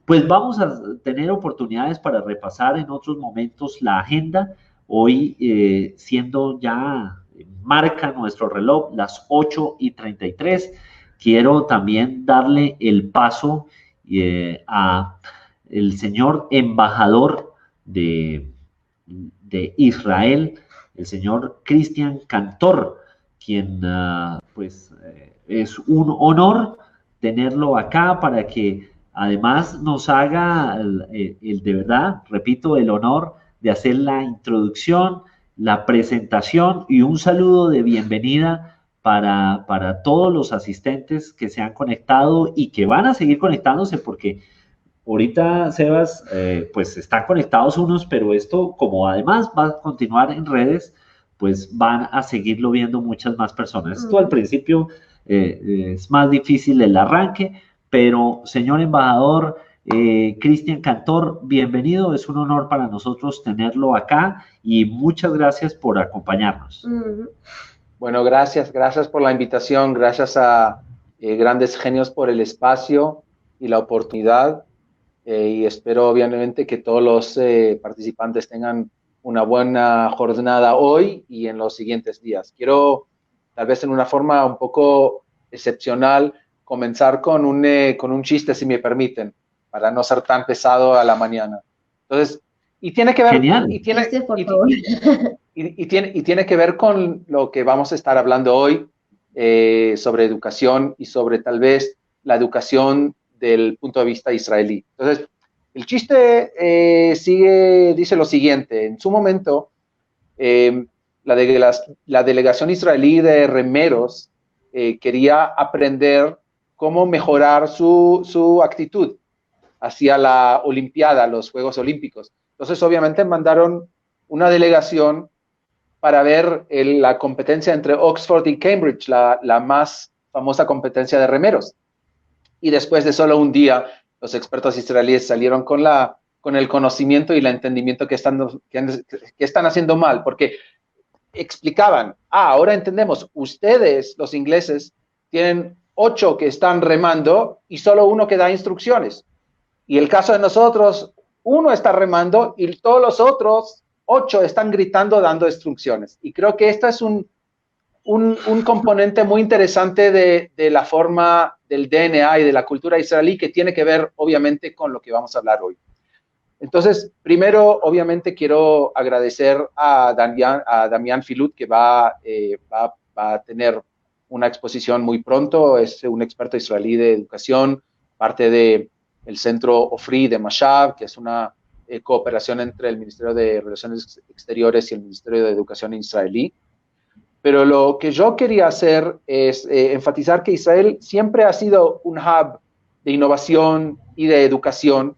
Pues vamos a tener oportunidades para repasar en otros momentos la agenda. Hoy, siendo ya, marca nuestro reloj las 8:33, quiero también darle el paso a el señor embajador de, de Israel, el señor Cristian Cantor, quien es un honor tenerlo acá para que además nos haga de verdad, repito, el honor de hacer la introducción, la presentación y un saludo de bienvenida para todos los asistentes que se han conectado y que van a seguir conectándose porque ahorita, Sebas, pues están conectados unos, pero esto, como además va a continuar en redes, pues van a seguirlo viendo muchas más personas. Esto al principio es más difícil el arranque, pero señor embajador Cristian Cantor, bienvenido. Es un honor para nosotros tenerlo acá y muchas gracias por acompañarnos. Bueno, gracias por la invitación, gracias a Grandes Genios por el espacio y la oportunidad. Y espero obviamente que todos los participantes tengan una buena jornada hoy y en los siguientes días. Quiero, tal vez en una forma un poco excepcional, comenzar con un chiste, si me permiten, para no ser tan pesado a la mañana. Entonces, y tiene que ver... Genial. Y tiene que ver con lo que vamos a estar hablando hoy sobre educación y sobre tal vez la educación del punto de vista israelí. Entonces, el chiste dice lo siguiente: en su momento, la delegación israelí de remeros quería aprender cómo mejorar su actitud hacia la Olimpiada, los Juegos Olímpicos. Entonces, obviamente, mandaron una delegación para ver la competencia entre Oxford y Cambridge, la más famosa competencia de remeros. Y después de solo un día, los expertos israelíes salieron con el conocimiento y el entendimiento que están haciendo mal, porque explicaban, ahora entendemos, ustedes, los ingleses, tienen 8 que están remando y solo uno que da instrucciones. Y el caso de nosotros, uno está remando y todos los otros 8 están gritando, dando instrucciones. Y creo que esto es un componente muy interesante de la forma del DNA y de la cultura israelí, que tiene que ver, obviamente, con lo que vamos a hablar hoy. Entonces, primero, obviamente, quiero agradecer a Damián Filut, que va a tener una exposición muy pronto. Es un experto israelí de educación, parte del Centro Ofri de Mashab, que es una cooperación entre el Ministerio de Relaciones Exteriores y el Ministerio de Educación israelí. Pero lo que yo quería hacer es enfatizar que Israel siempre ha sido un hub de innovación y de educación,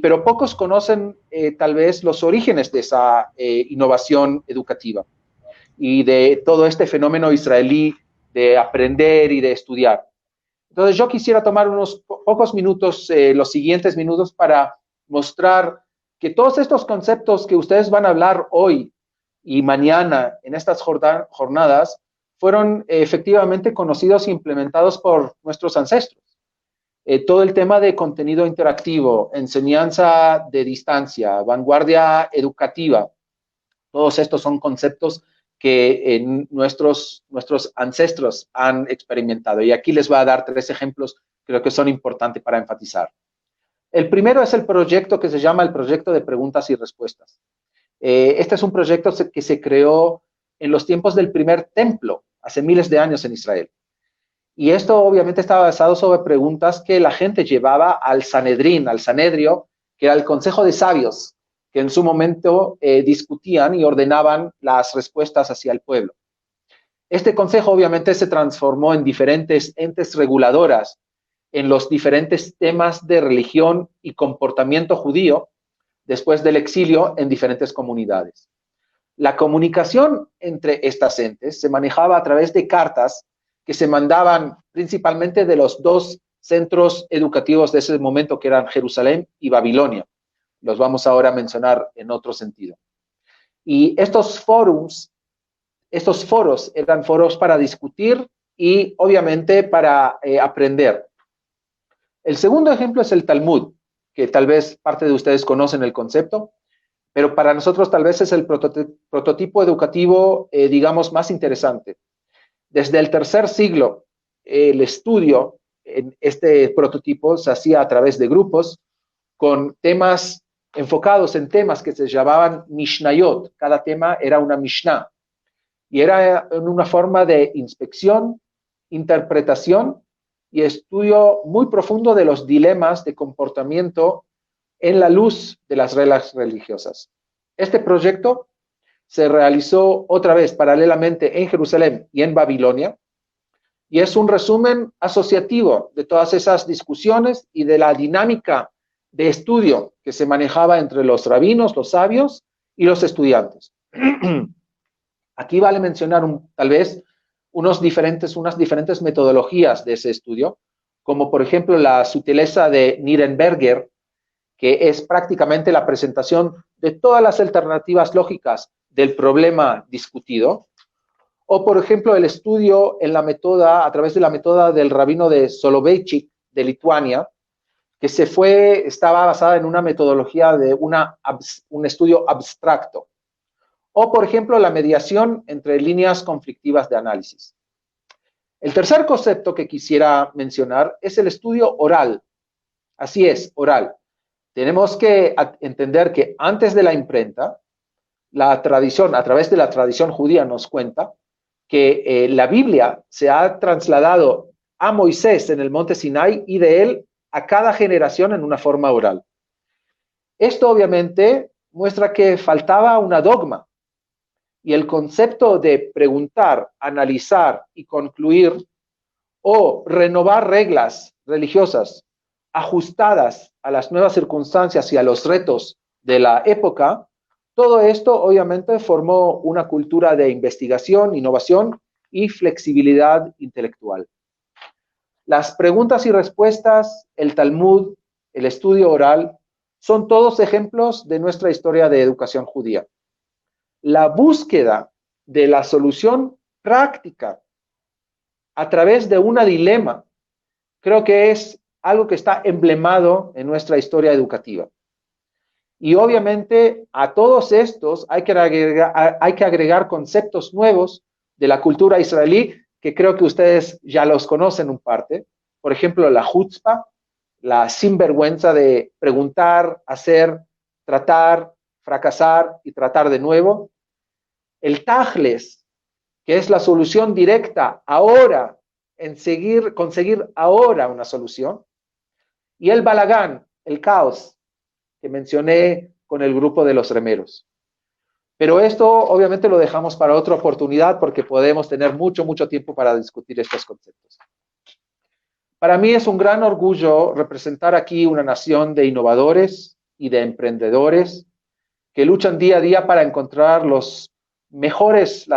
pero pocos conocen tal vez los orígenes de esa innovación educativa y de todo este fenómeno israelí de aprender y de estudiar. Entonces yo quisiera tomar unos pocos minutos, los siguientes minutos, para mostrar que todos estos conceptos que ustedes van a hablar hoy y mañana en estas jornadas fueron efectivamente conocidos e implementados por nuestros ancestros. Todo el tema de contenido interactivo, enseñanza de distancia, vanguardia educativa, todos estos son conceptos que nuestros ancestros han experimentado. Y aquí les voy a dar 3 ejemplos que creo que son importantes para enfatizar. El primero es el proyecto que se llama el Proyecto de Preguntas y Respuestas. Este es un proyecto que se creó en los tiempos del primer templo, hace miles de años en Israel. Y esto obviamente estaba basado sobre preguntas que la gente llevaba al Sanedrín, al Sanedrio, que era el consejo de sabios, que en su momento discutían y ordenaban las respuestas hacia el pueblo. Este consejo obviamente se transformó en diferentes entes reguladoras en los diferentes temas de religión y comportamiento judío después del exilio en diferentes comunidades. La comunicación entre estas entes se manejaba a través de cartas que se mandaban principalmente de los 2 centros educativos de ese momento, que eran Jerusalén y Babilonia. Los vamos ahora a mencionar en otro sentido. Y estos foros eran foros para discutir y obviamente para aprender. El segundo ejemplo es el Talmud. que tal vez parte de ustedes conocen el concepto, pero para nosotros tal vez es el prototipo educativo, digamos, más interesante. Desde el tercer siglo, el estudio en este prototipo se hacía a través de grupos con temas enfocados en temas que se llamaban Mishnayot. Cada tema era una Mishnah. Y era en una forma de inspección, interpretación y estudio muy profundo de los dilemas de comportamiento en la luz de las reglas religiosas. Este proyecto se realizó otra vez paralelamente en Jerusalén y en Babilonia, y es un resumen asociativo de todas esas discusiones y de la dinámica de estudio que se manejaba entre los rabinos, los sabios y los estudiantes. Aquí vale mencionar tal vez unas diferentes metodologías de ese estudio, como por ejemplo la sutileza de Nirenberger, que es prácticamente la presentación de todas las alternativas lógicas del problema discutido, o por ejemplo el estudio en la metoda, a través de la metoda del rabino de Soloveitchik de Lituania, que estaba basada en una metodología de un estudio abstracto, o por ejemplo la mediación entre líneas conflictivas de análisis. El tercer concepto que quisiera mencionar es el estudio oral. Así es, oral. Tenemos que entender que antes de la imprenta, la tradición, a través de la tradición judía, nos cuenta que la Biblia se ha trasladado a Moisés en el monte Sinai y de él a cada generación en una forma oral. Esto obviamente muestra que faltaba una dogma, y el concepto de preguntar, analizar y concluir o renovar reglas religiosas ajustadas a las nuevas circunstancias y a los retos de la época, todo esto obviamente formó una cultura de investigación, innovación y flexibilidad intelectual. Las preguntas y respuestas, el Talmud, el estudio oral, son todos ejemplos de nuestra historia de educación judía. La búsqueda de la solución práctica a través de un dilema, creo que es algo que está emblemado en nuestra historia educativa. Y obviamente a todos estos hay que agregar conceptos nuevos de la cultura israelí, que creo que ustedes ya los conocen en parte. Por ejemplo, la chutzpah, la sinvergüenza de preguntar, hacer, tratar, fracasar y tratar de nuevo. El tajles, que es la solución directa ahora, conseguir ahora una solución. Y el balagán, el caos, que mencioné con el grupo de los remeros. Pero esto obviamente lo dejamos para otra oportunidad porque podemos tener mucho tiempo para discutir estos conceptos. Para mí es un gran orgullo representar aquí una nación de innovadores y de emprendedores que luchan día a día para encontrar las mejores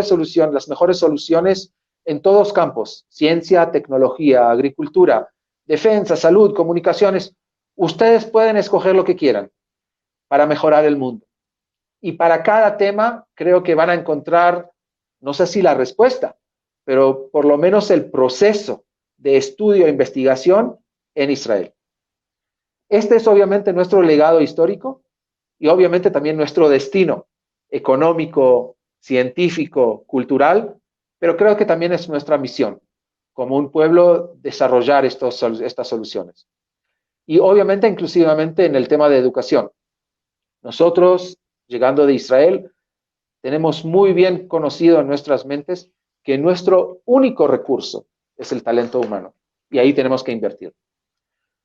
soluciones en todos campos: ciencia, tecnología, agricultura, defensa, salud, comunicaciones. Ustedes pueden escoger lo que quieran para mejorar el mundo. Y para cada tema creo que van a encontrar, no sé si la respuesta, pero por lo menos el proceso de estudio e investigación en Israel. Este es obviamente nuestro legado histórico y obviamente también nuestro destino económico, científico, cultural, pero creo que también es nuestra misión como un pueblo desarrollar estas soluciones. Y obviamente inclusivamente en el tema de educación. Nosotros, llegando de Israel, tenemos muy bien conocido en nuestras mentes que nuestro único recurso es el talento humano, y ahí tenemos que invertir.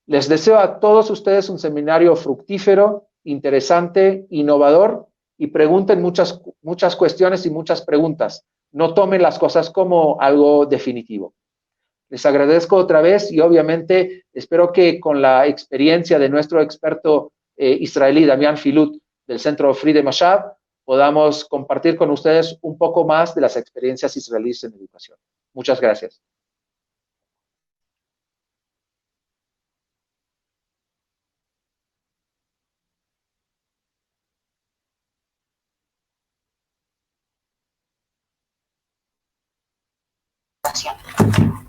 Les deseo a todos ustedes un seminario fructífero, interesante, innovador, y pregunten muchas cuestiones y muchas preguntas. No tomen las cosas como algo definitivo. Les agradezco otra vez y obviamente espero que con la experiencia de nuestro experto israelí, Damián Filut, del Centro Free de Mashab, podamos compartir con ustedes un poco más de las experiencias israelíes en educación. Muchas gracias.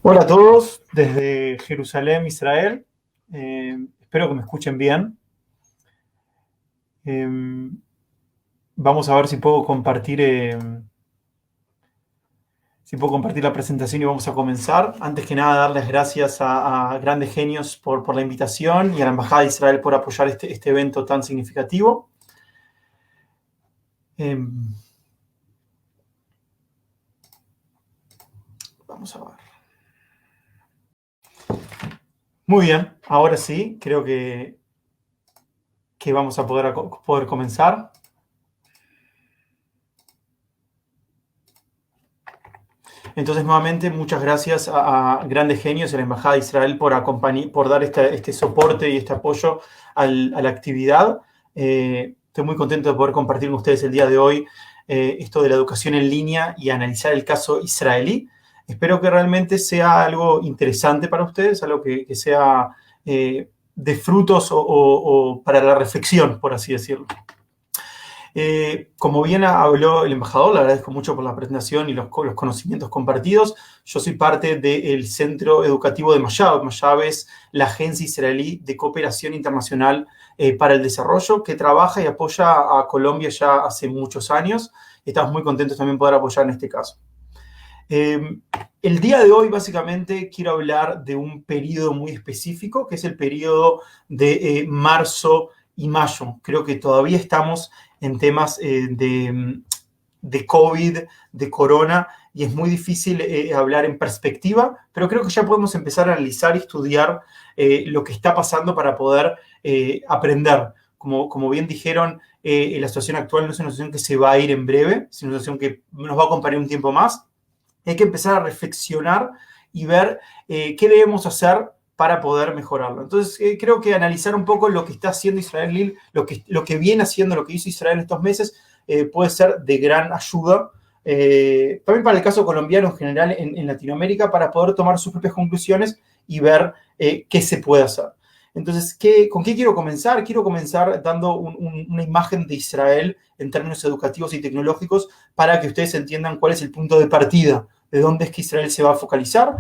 Hola a todos desde Jerusalén, Israel. Espero que me escuchen bien. Vamos a ver si puedo compartir la presentación y vamos a comenzar. Antes que nada, dar las gracias a Grandes Genios por la invitación y a la Embajada de Israel por apoyar este evento tan significativo. Vamos a ver. Muy bien, ahora sí, creo que vamos a poder comenzar. Entonces, nuevamente, muchas gracias a Grandes Genios y a la Embajada de Israel por dar este soporte y este apoyo a la actividad. Estoy muy contento de poder compartir con ustedes el día de hoy esto de la educación en línea y analizar el caso israelí. Espero que realmente sea algo interesante para ustedes, algo que sea de frutos o para la reflexión, por así decirlo. Como bien habló el embajador, le agradezco mucho por la presentación y los conocimientos compartidos. Yo soy parte del Centro Educativo de Mayab. Mayab es la agencia israelí de cooperación internacional para el desarrollo que trabaja y apoya a Colombia ya hace muchos años. Estamos muy contentos también de poder apoyar en este caso. El día de hoy, básicamente, quiero hablar de un periodo muy específico, que es el periodo de marzo y mayo. Creo que todavía estamos en temas de COVID, de corona, y es muy difícil hablar en perspectiva, pero creo que ya podemos empezar a analizar y estudiar lo que está pasando para poder aprender. Como bien dijeron, la situación actual no es una situación que se va a ir en breve, es una situación que nos va a acompañar un tiempo más. Hay que empezar a reflexionar y ver qué debemos hacer para poder mejorarlo. Entonces, creo que analizar un poco lo que está haciendo Israel, lo que viene haciendo, lo que hizo Israel estos meses, puede ser de gran ayuda. También para el caso colombiano en general en Latinoamérica, para poder tomar sus propias conclusiones y ver qué se puede hacer. Entonces, ¿con qué quiero comenzar? Quiero comenzar dando una imagen de Israel en términos educativos y tecnológicos para que ustedes entiendan cuál es el punto de partida, de dónde es que Israel se va a focalizar.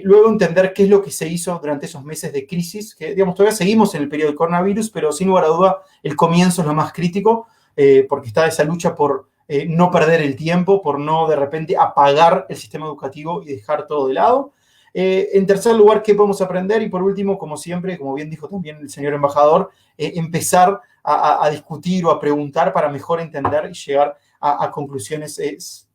Luego entender qué es lo que se hizo durante esos meses de crisis, que digamos todavía seguimos en el periodo del coronavirus, pero sin lugar a duda el comienzo es lo más crítico, porque está esa lucha por no perder el tiempo, por no de repente apagar el sistema educativo y dejar todo de lado. En tercer lugar, ¿qué podemos aprender? Y por último, como siempre, como bien dijo también el señor embajador, empezar a discutir o a preguntar para mejor entender y llegar a conclusiones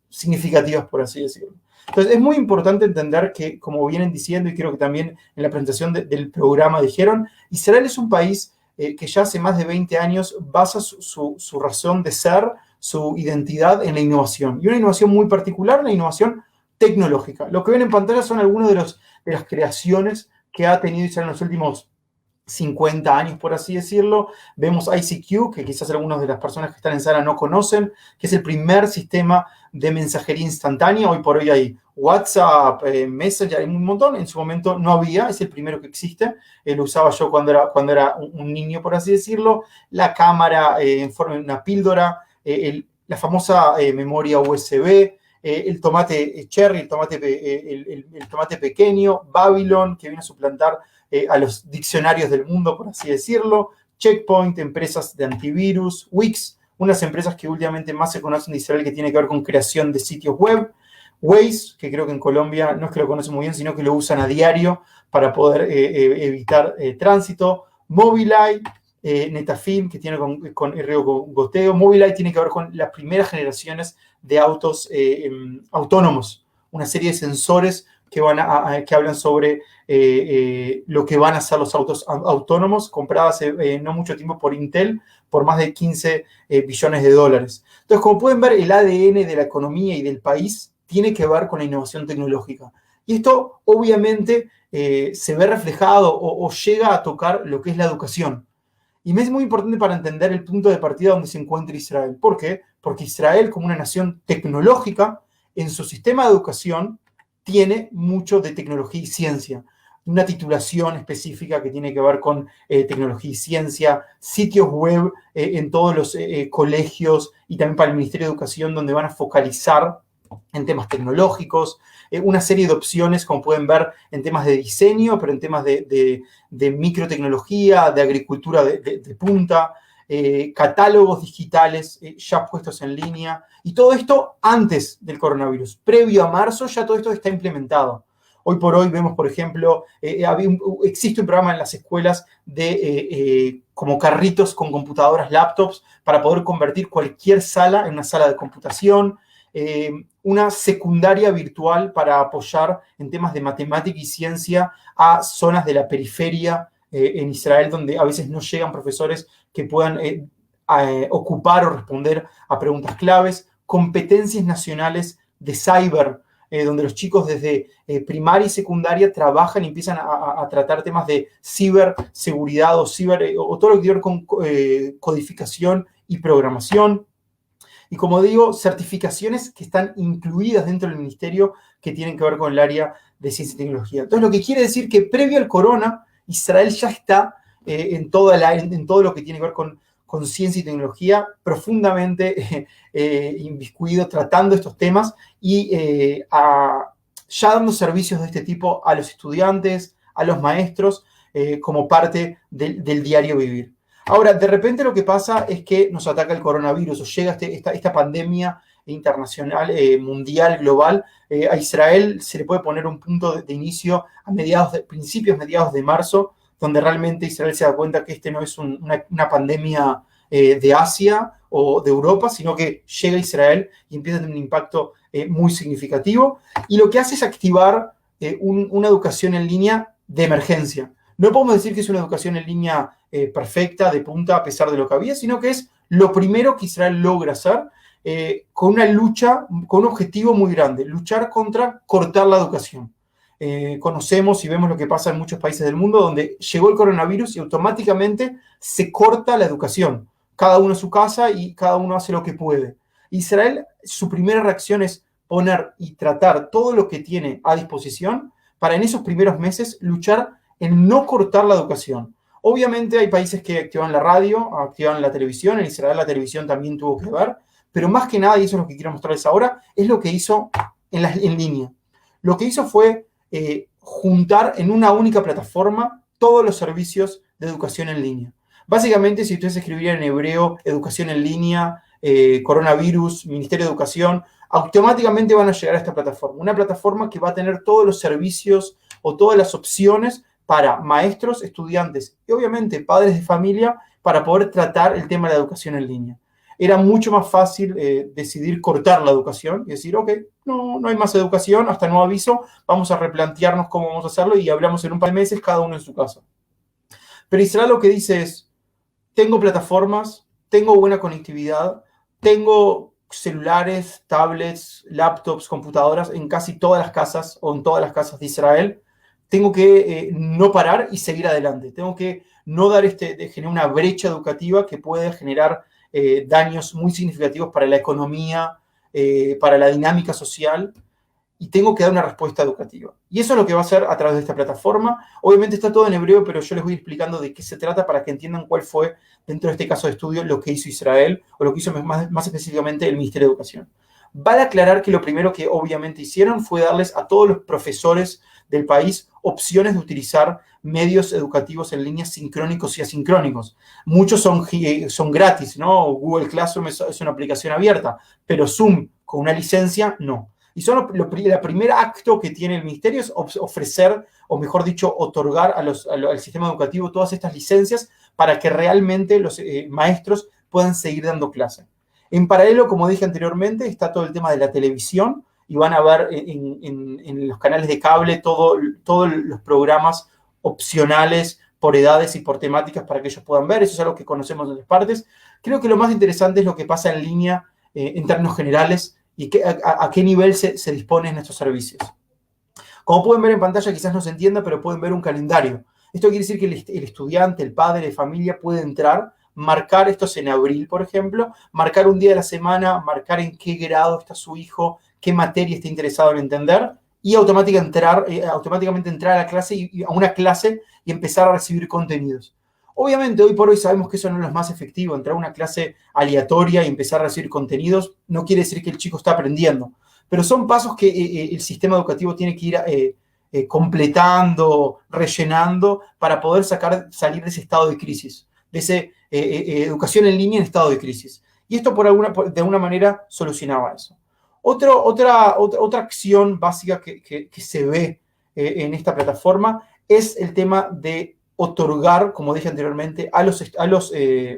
significativas, por así decirlo. Entonces, es muy importante entender que, como vienen diciendo, y creo que también en la presentación del programa dijeron, Israel es un país que ya hace más de 20 años basa su razón de ser, su identidad en la innovación. Y una innovación muy particular, la innovación tecnológica. Lo que ven en pantalla son algunas de las creaciones que ha tenido Israel en los últimos 50 años, por así decirlo. Vemos ICQ, que quizás algunas de las personas que están en sala no conocen, que es el primer sistema de mensajería instantánea. Hoy por hoy hay WhatsApp, Messenger, hay un montón. En su momento no había, es el primero que existe. Lo usaba yo cuando era un niño, por así decirlo. La cámara en forma de una píldora, la famosa memoria USB, el tomate cherry, el tomate pequeño, Babylon, que viene a suplantar a los diccionarios del mundo, por así decirlo, Checkpoint, empresas de antivirus, Wix, unas empresas que últimamente más se conocen de Israel que tiene que ver con creación de sitios web, Waze, que creo que en Colombia no es que lo conocen muy bien, sino que lo usan a diario para poder evitar tránsito, Mobileye, Netafim, que tiene con el riego goteo. Mobileye tiene que ver con las primeras generaciones de autos autónomos, una serie de sensores que hablan sobre lo que van a hacer los autos autónomos, compradas hace no mucho tiempo por Intel, por más de 15 billones de dólares. Entonces, como pueden ver, el ADN de la economía y del país tiene que ver con la innovación tecnológica. Y esto, obviamente, se ve reflejado o llega a tocar lo que es la educación. Y me es muy importante para entender el punto de partida donde se encuentra Israel. ¿Por qué? Porque Israel, como una nación tecnológica, en su sistema de educación tiene mucho de tecnología y ciencia. Una titulación específica que tiene que ver con tecnología y ciencia, sitios web en todos los colegios y también para el Ministerio de Educación, donde van a focalizar en temas tecnológicos, una serie de opciones, como pueden ver, en temas de diseño, pero en temas de microtecnología, de agricultura de punta, catálogos digitales ya puestos en línea, y todo esto antes del coronavirus. Previo a marzo ya todo esto está implementado. Hoy por hoy vemos, por ejemplo, existe un programa en las escuelas como carritos con computadoras, laptops, para poder convertir cualquier sala en una sala de computación, una secundaria virtual para apoyar en temas de matemática y ciencia a zonas de la periferia en Israel, donde a veces no llegan profesores que puedan ocupar o responder a preguntas claves, competencias nacionales de cyber, donde los chicos desde primaria y secundaria trabajan y empiezan a tratar temas de ciberseguridad o todo lo que tiene que ver con codificación y programación. Y como digo, certificaciones que están incluidas dentro del ministerio que tienen que ver con el área de ciencia y tecnología. Entonces, lo que quiere decir que previo al corona, Israel ya está en todo lo que tiene que ver con ciencia y tecnología, profundamente inmiscuido, tratando estos temas y ya dando servicios de este tipo a los estudiantes, a los maestros, como parte del diario vivir. Ahora, de repente lo que pasa es que nos ataca el coronavirus, o llega esta pandemia internacional, mundial, global. A Israel se le puede poner un punto de inicio a mediados de marzo, donde realmente Israel se da cuenta que este no es una pandemia de Asia o de Europa, sino que llega a Israel y empieza a tener un impacto muy significativo. Y lo que hace es activar una educación en línea de emergencia. No podemos decir que es una educación en línea perfecta, de punta, a pesar de lo que había, sino que es lo primero que Israel logra hacer con una lucha, con un objetivo muy grande, luchar contra cortar la educación. Conocemos y vemos lo que pasa en muchos países del mundo donde llegó el coronavirus y automáticamente se corta la educación. Cada uno en su casa y cada uno hace lo que puede. Israel, su primera reacción es poner y tratar todo lo que tiene a disposición para en esos primeros meses luchar en no cortar la educación. Obviamente hay países que activan la radio, activan la televisión, en Israel la televisión también tuvo que ver, pero más que nada, y eso es lo que quiero mostrarles ahora, es lo que hizo en línea. Lo que hizo fue juntar en una única plataforma todos los servicios de educación en línea. Básicamente, si ustedes escribieran en hebreo, educación en línea, coronavirus, Ministerio de Educación, automáticamente van a llegar a esta plataforma. Una plataforma que va a tener todos los servicios o todas las opciones para maestros, estudiantes y obviamente padres de familia para poder tratar el tema de la educación en línea. Era mucho más fácil decidir cortar la educación y decir, ok, no hay más educación, hasta nuevo aviso, vamos a replantearnos cómo vamos a hacerlo y hablamos en un par de meses, cada uno en su casa. Pero Israel lo que dice es, tengo plataformas, tengo buena conectividad, tengo celulares, tablets, laptops, computadoras en casi todas las casas o en todas las casas de Israel. Tengo que no parar y seguir adelante. Tengo que no dar generar una brecha educativa que puede generar daños muy significativos para la economía, para la dinámica social, y tengo que dar una respuesta educativa. Y eso es lo que va a hacer a través de esta plataforma. Obviamente está todo en hebreo, pero yo les voy explicando de qué se trata para que entiendan cuál fue, dentro de este caso de estudio, lo que hizo Israel, o lo que hizo más específicamente el Ministerio de Educación. Vale aclarar que lo primero que obviamente hicieron fue darles a todos los profesores del país opciones de utilizar medios educativos en línea sincrónicos y asincrónicos. Muchos son gratis, ¿no? Google Classroom es una aplicación abierta, pero Zoom con una licencia, no. Y el primer acto que tiene el ministerio es ofrecer, o mejor dicho, otorgar al sistema educativo todas estas licencias para que realmente los maestros puedan seguir dando clase. En paralelo, como dije anteriormente, está todo el tema de la televisión, y van a ver en los canales de cable todos los programas opcionales por edades y por temáticas para que ellos puedan ver. Eso es algo que conocemos de las partes. Creo que lo más interesante es lo que pasa en línea en términos generales y a qué nivel se disponen estos servicios. Como pueden ver en pantalla, quizás no se entienda, pero pueden ver un calendario. Esto quiere decir que el estudiante, el padre de familia puede entrar, marcar, esto es en abril, por ejemplo, marcar un día de la semana, marcar en qué grado está su hijo, qué materia está interesado en entender, y automáticamente entrar a la clase a una clase y empezar a recibir contenidos. Obviamente, hoy por hoy sabemos que eso no es lo más efectivo. Entrar a una clase aleatoria y empezar a recibir contenidos no quiere decir que el chico está aprendiendo, pero son pasos que el sistema educativo tiene que ir completando, rellenando, para poder salir de ese estado de crisis, de esa educación en línea en estado de crisis. Y esto de alguna manera solucionaba eso. Otra acción básica que se ve en esta plataforma es el tema de otorgar, como dije anteriormente, a los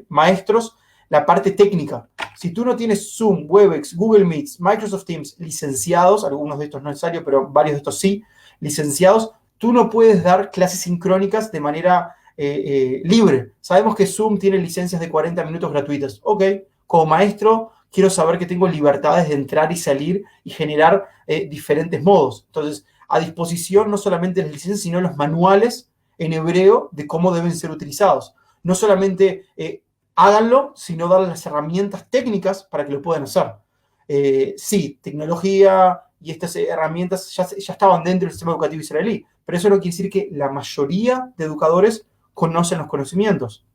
maestros la parte técnica. Si tú no tienes Zoom, Webex, Google Meets, Microsoft Teams licenciados, algunos de estos no es necesario, pero varios de estos sí, licenciados, tú no puedes dar clases sincrónicas de manera libre. Sabemos que Zoom tiene licencias de 40 minutos gratuitas. Ok, como maestro quiero saber que tengo libertades de entrar y salir y generar diferentes modos. Entonces, a disposición no solamente las licencias, sino los manuales en hebreo de cómo deben ser utilizados. No solamente háganlo, sino darles las herramientas técnicas para que lo puedan hacer. Sí, tecnología y estas herramientas ya estaban dentro del sistema educativo israelí, pero eso no quiere decir que la mayoría de educadores conocen los conocimientos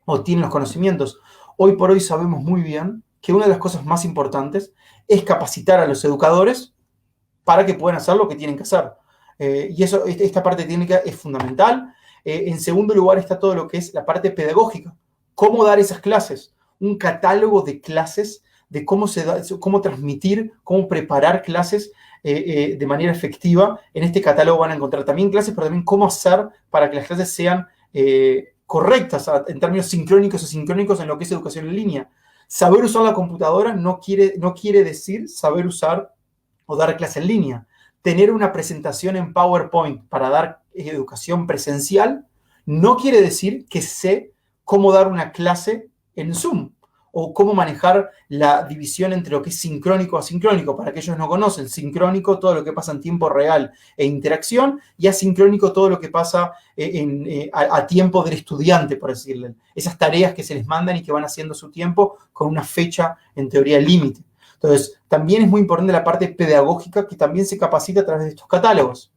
o tienen los conocimientos. Hoy por hoy sabemos muy bien que una de las cosas más importantes es capacitar a los educadores para que puedan hacer lo que tienen que hacer. Y esta parte técnica es fundamental. En segundo lugar está todo lo que es la parte pedagógica. Cómo dar esas clases. Un catálogo de clases, de cómo transmitir, cómo preparar clases de manera efectiva. En este catálogo van a encontrar también clases, pero también cómo hacer para que las clases sean correctas en términos sincrónicos o asincrónicos en lo que es educación en línea. Saber usar la computadora no quiere decir saber usar o dar clase en línea. Tener una presentación en PowerPoint para dar educación presencial no quiere decir que sé cómo dar una clase en Zoom o cómo manejar la división entre lo que es sincrónico o asincrónico. Para aquellos que no conocen, sincrónico, todo lo que pasa en tiempo real e interacción, y asincrónico, todo lo que pasa a tiempo del estudiante, por decirle. Esas tareas que se les mandan y que van haciendo a su tiempo con una fecha, en teoría, límite. Entonces, también es muy importante la parte pedagógica, que también se capacita a través de estos catálogos.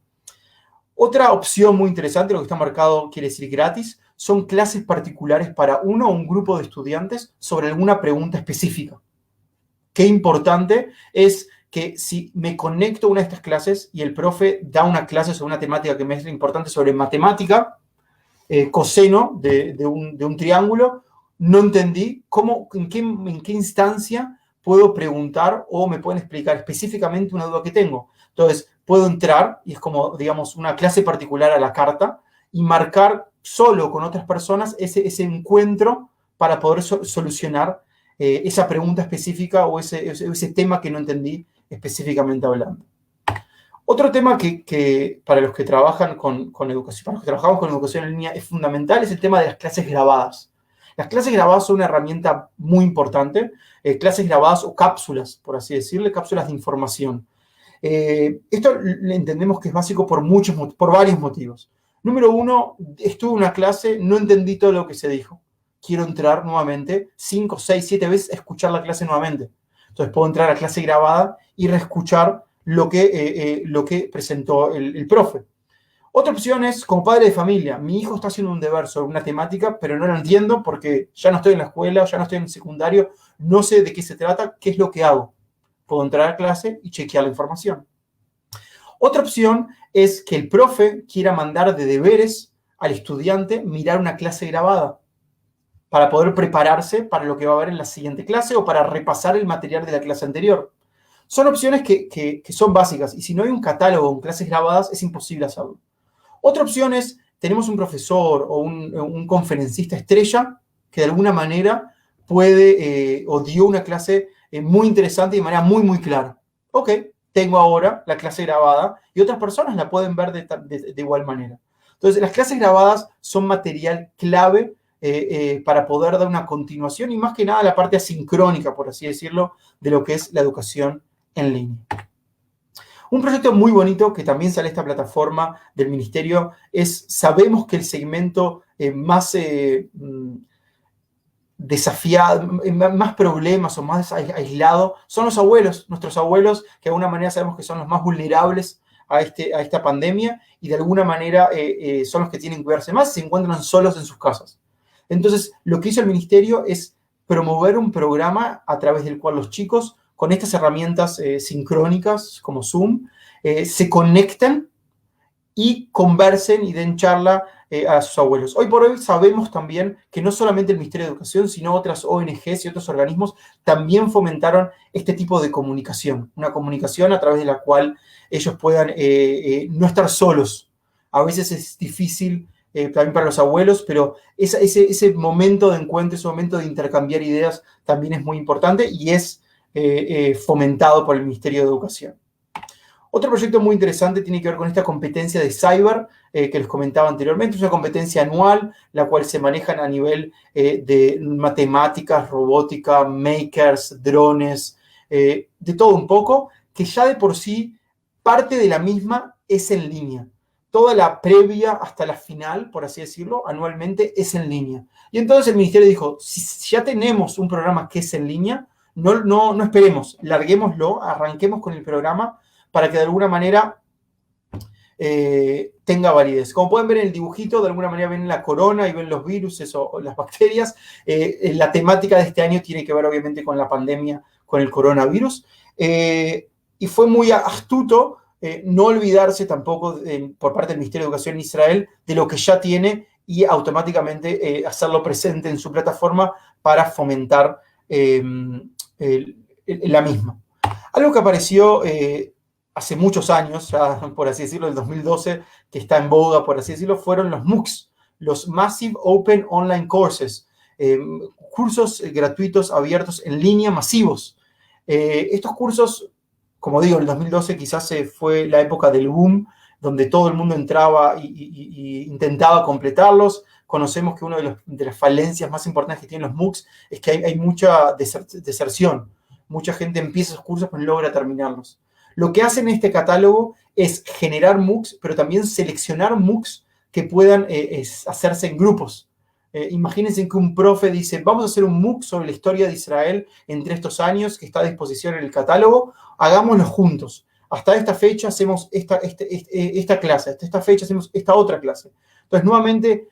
Otra opción muy interesante, lo que está marcado quiere decir gratis, son clases particulares para uno o un grupo de estudiantes sobre alguna pregunta específica. Qué importante es que si me conecto a una de estas clases y el profe da una clase sobre una temática que me es importante sobre matemática, coseno de un triángulo, no entendí en qué instancia puedo preguntar o me pueden explicar específicamente una duda que tengo. Entonces, puedo entrar, y es como, digamos, una clase particular a la carta, y marcar solo con otras personas ese encuentro para poder solucionar esa pregunta específica o ese tema que no entendí específicamente hablando. Otro tema que para los que trabajan con educación, para los que trabajamos con educación en línea es fundamental, es el tema de las clases grabadas. Las clases grabadas son una herramienta muy importante, clases grabadas o cápsulas, por así decirle, cápsulas de información. Esto entendemos que es básico por varios motivos. Número uno, estuve en una clase, no entendí todo lo que se dijo. Quiero entrar nuevamente 5, 6, 7 veces a escuchar la clase nuevamente. Entonces puedo entrar a la clase grabada y reescuchar lo que presentó el profe. Otra opción es, como padre de familia, mi hijo está haciendo un deber sobre una temática, pero no lo entiendo porque ya no estoy en la escuela, ya no estoy en el secundario, no sé de qué se trata, qué es lo que hago. Puedo entrar a clase y chequear la información. Otra opción es que el profe quiera mandar de deberes al estudiante mirar una clase grabada para poder prepararse para lo que va a haber en la siguiente clase o para repasar el material de la clase anterior. Son opciones que son básicas, y si no hay un catálogo con clases grabadas es imposible hacerlo. Otra opción es, tenemos un profesor o un conferencista estrella que de alguna manera puede o dio una clase muy interesante y de manera muy, muy clara. Ok, tengo ahora la clase grabada y otras personas la pueden ver de igual manera. Entonces, las clases grabadas son material clave para poder dar una continuación y más que nada la parte asincrónica, por así decirlo, de lo que es la educación en línea. Un proyecto muy bonito que también sale de esta plataforma del ministerio es, sabemos que el segmento más desafiado, más problemas o más aislado son los abuelos, nuestros abuelos, que de alguna manera sabemos que son los más vulnerables a esta pandemia y de alguna manera son los que tienen que cuidarse más, se encuentran solos en sus casas. Entonces, lo que hizo el ministerio es promover un programa a través del cual los chicos con estas herramientas sincrónicas como Zoom, se conecten y conversen y den charla a sus abuelos. Hoy por hoy sabemos también que no solamente el Ministerio de Educación, sino otras ONGs y otros organismos también fomentaron este tipo de comunicación, una comunicación a través de la cual ellos puedan no estar solos. A veces es difícil también para los abuelos, pero ese momento de encuentro, ese momento de intercambiar ideas también es muy importante y es fomentado por el Ministerio de Educación. Otro proyecto muy interesante tiene que ver con esta competencia de cyber que les comentaba anteriormente. Es una competencia anual, la cual se maneja a nivel de matemáticas, robótica, makers, drones, de todo un poco, que ya de por sí parte de la misma es en línea. Toda la previa hasta la final, por así decirlo, anualmente es en línea. Y entonces el ministerio dijo, si ya tenemos un programa que es en línea, no esperemos, larguémoslo, arranquemos con el programa para que de alguna manera tenga validez. Como pueden ver en el dibujito, de alguna manera ven la corona y ven los virus o las bacterias. La temática de este año tiene que ver obviamente con la pandemia, con el coronavirus. Y fue muy astuto no olvidarse tampoco por parte del Ministerio de Educación en Israel de lo que ya tiene y automáticamente hacerlo presente en su plataforma para fomentar la misma. Algo que apareció hace muchos años, ya por así decirlo, el 2012, que está en boga, por así decirlo, fueron los MOOCs, los Massive Open Online Courses, cursos gratuitos, abiertos, en línea, masivos. Estos cursos, como digo, en el 2012 quizás fue la época del boom, donde todo el mundo entraba y intentaba completarlos. Conocemos que una de las falencias más importantes que tienen los MOOCs es que hay mucha deserción. Mucha gente empieza esos cursos pero no logra terminarlos. Lo que hacen en este catálogo es generar MOOCs, pero también seleccionar MOOCs que puedan hacerse en grupos. Imagínense que un profe dice, vamos a hacer un MOOC sobre la historia de Israel entre estos años, que está a disposición en el catálogo, hagámoslo juntos. Hasta esta fecha hacemos esta clase, hasta esta fecha hacemos esta otra clase. Entonces, nuevamente,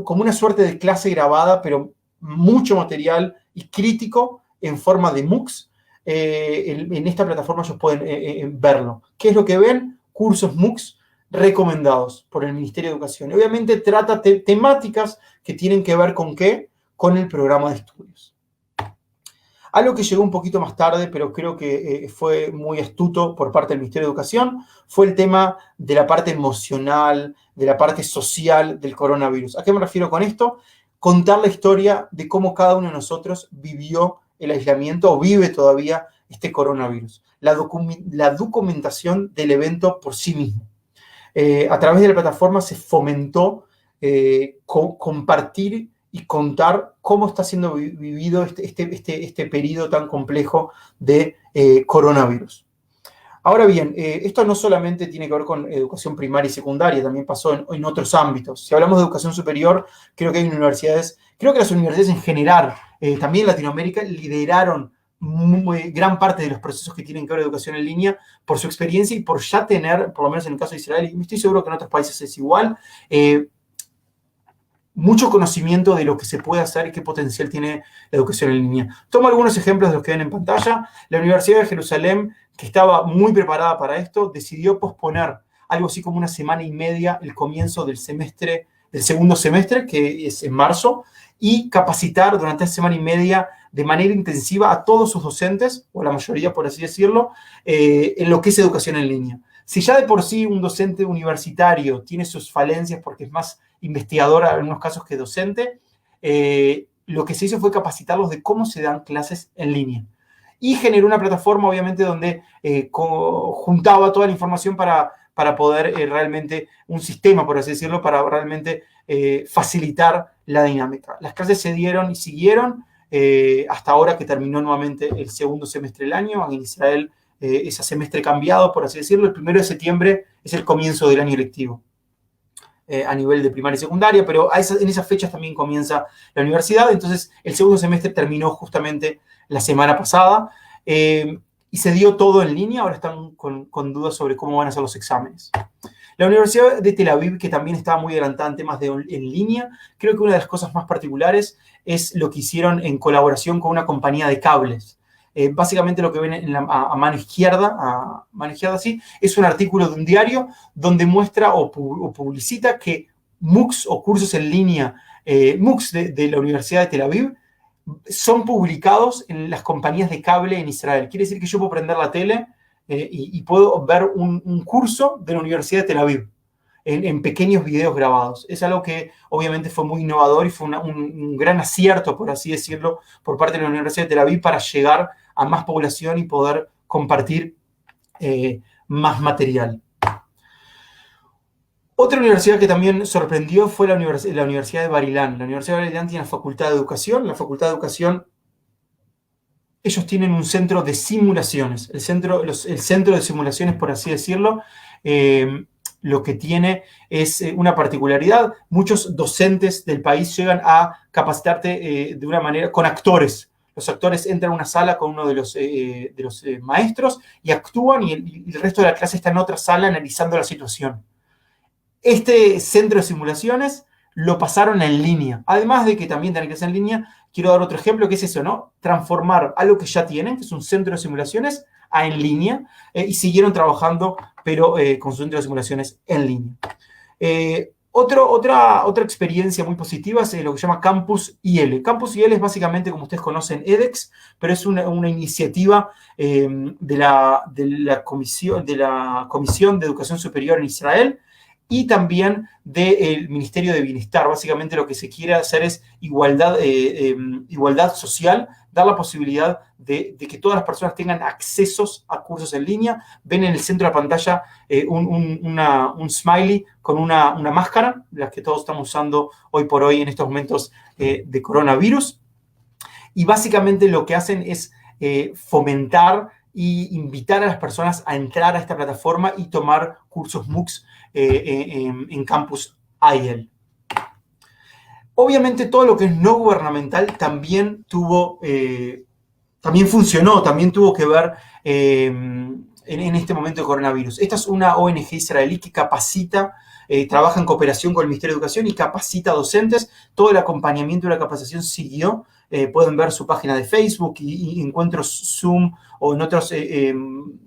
como una suerte de clase grabada, pero mucho material y crítico en forma de MOOCs. En esta plataforma ellos pueden verlo. ¿Qué es lo que ven? Cursos MOOCs recomendados por el Ministerio de Educación. Y obviamente trata temáticas que tienen que ver con ¿qué? Con el programa de estudios. Algo que llegó un poquito más tarde, pero creo que fue muy astuto por parte del Ministerio de Educación, fue el tema de la parte emocional, de la parte social del coronavirus. ¿A qué me refiero con esto? Contar la historia de cómo cada uno de nosotros vivió el aislamiento o vive todavía este coronavirus. La documentación del evento por sí mismo. A través de la plataforma se fomentó compartir y contar cómo está siendo vivido este periodo tan complejo de coronavirus. Ahora bien, esto no solamente tiene que ver con educación primaria y secundaria, también pasó en otros ámbitos. Si hablamos de educación superior, creo que hay universidades, creo que las universidades en general, también en Latinoamérica, lideraron gran parte de los procesos que tienen que ver con educación en línea por su experiencia y por ya tener, por lo menos en el caso de Israel, y estoy seguro que en otros países es igual, mucho conocimiento de lo que se puede hacer y qué potencial tiene la educación en línea. Tomo algunos ejemplos de los que ven en pantalla. La Universidad de Jerusalén, que estaba muy preparada para esto, decidió posponer algo así como una semana y media el comienzo del segundo semestre, que es en marzo, y capacitar durante esa semana y media de manera intensiva a todos sus docentes, o la mayoría por así decirlo, en lo que es educación en línea. Si ya de por sí un docente universitario tiene sus falencias porque es más investigador en algunos casos que docente, lo que se hizo fue capacitarlos de cómo se dan clases en línea. Y generó una plataforma, obviamente, donde juntaba toda la información para poder realmente, un sistema, por así decirlo, para realmente facilitar la dinámica. Las clases se dieron y siguieron hasta ahora que terminó nuevamente el segundo semestre del año. En Israel, ese semestre cambiado, por así decirlo, el 1 de septiembre es el comienzo del año lectivo a nivel de primaria y secundaria, pero en esas fechas también comienza la universidad. Entonces, el segundo semestre terminó justamente la semana pasada y se dio todo en línea. Ahora están con dudas sobre cómo van a ser los exámenes. La Universidad de Tel Aviv, que también estaba muy adelantada en temas en línea, creo que una de las cosas más particulares es lo que hicieron en colaboración con una compañía de cables. Básicamente lo que ven a mano izquierda, sí, es un artículo de un diario donde muestra o publicita que MOOCs o cursos en línea, MOOCs de la Universidad de Tel Aviv, son publicados en las compañías de cable en Israel. Quiere decir que yo puedo prender la tele y puedo ver un curso de la Universidad de Tel Aviv en pequeños videos grabados. Es algo que obviamente fue muy innovador y fue un gran acierto, por así decirlo, por parte de la Universidad de Tel Aviv para llegar a más población y poder compartir más material. Otra universidad que también sorprendió fue la Universidad de Bar-Ilan. La Universidad de Bar-Ilan tiene la Facultad de Educación. La Facultad de Educación, ellos tienen un centro de simulaciones. El centro de simulaciones, por así decirlo, lo que tiene es una particularidad. Muchos docentes del país llegan a capacitarte de una manera con actores. Los actores entran a una sala con uno de los maestros y actúan y el resto de la clase está en otra sala analizando la situación. Este centro de simulaciones lo pasaron en línea. Además de que también tienen que ser en línea, quiero dar otro ejemplo que es eso, ¿no? Transformar algo que ya tienen, que es un centro de simulaciones, a en línea y siguieron trabajando, pero con su centro de simulaciones en línea. Otra experiencia muy positiva es lo que se llama Campus IL. Campus IL es básicamente, como ustedes conocen, edX, pero es una iniciativa de la Comisión de Educación Superior en Israel y también del Ministerio de Bienestar. Básicamente lo que se quiere hacer es igualdad social, dar la posibilidad de que todas las personas tengan accesos a cursos en línea. Ven en el centro de la pantalla un smiley con una máscara, las que todos estamos usando hoy por hoy en estos momentos de coronavirus. Y básicamente lo que hacen es fomentar y invitar a las personas a entrar a esta plataforma y tomar cursos MOOCs en Campus IL. Obviamente todo lo que es no gubernamental también funcionó, también tuvo que ver en este momento de coronavirus. Esta es una ONG israelí que capacita, trabaja en cooperación con el Ministerio de Educación y capacita a docentes. Todo el acompañamiento de la capacitación siguió. Pueden ver su página de Facebook y encuentros Zoom o en otros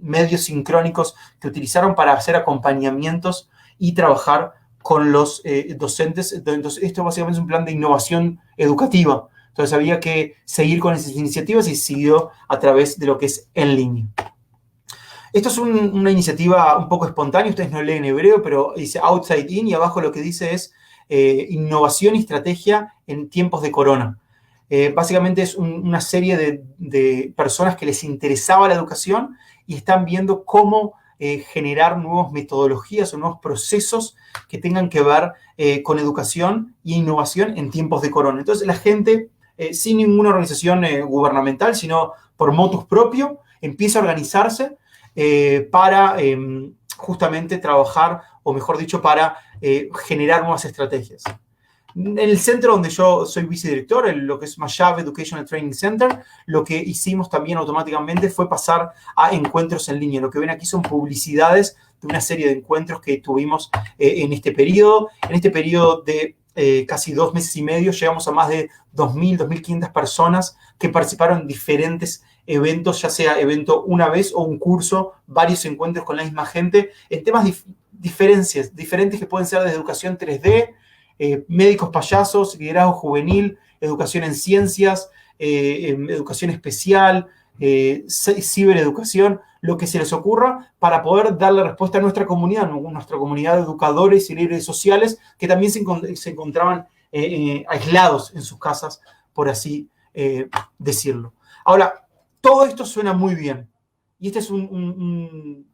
medios sincrónicos que utilizaron para hacer acompañamientos y trabajar con los docentes. Entonces, esto básicamente es un plan de innovación educativa. Entonces, había que seguir con esas iniciativas y siguió a través de lo que es en línea. Esto es una iniciativa un poco espontánea. Ustedes no leen hebreo, pero dice Outside In y abajo lo que dice es innovación y estrategia en tiempos de corona. Básicamente es una serie de personas que les interesaba la educación y están viendo cómo generar nuevas metodologías o nuevos procesos que tengan que ver con educación e innovación en tiempos de corona. Entonces la gente, sin ninguna organización gubernamental, sino por motus propio, empieza a organizarse para justamente trabajar, o mejor dicho, para generar nuevas estrategias. En el centro donde yo soy vicedirector, lo que es Mashab Educational Training Center, lo que hicimos también automáticamente fue pasar a encuentros en línea. Lo que ven aquí son publicidades de una serie de encuentros que tuvimos en este periodo. En este periodo de casi 2 meses y medio llegamos a más de 2.000, 2.500 personas que participaron en diferentes eventos, ya sea evento una vez o un curso, varios encuentros con la misma gente, en temas diferentes que pueden ser de educación 3D, médicos payasos, liderazgo juvenil, educación en ciencias, educación especial, cibereducación, lo que se les ocurra para poder darle respuesta a nuestra comunidad de educadores y líderes sociales que también se encontraban aislados en sus casas, por así decirlo. Ahora, todo esto suena muy bien y este es un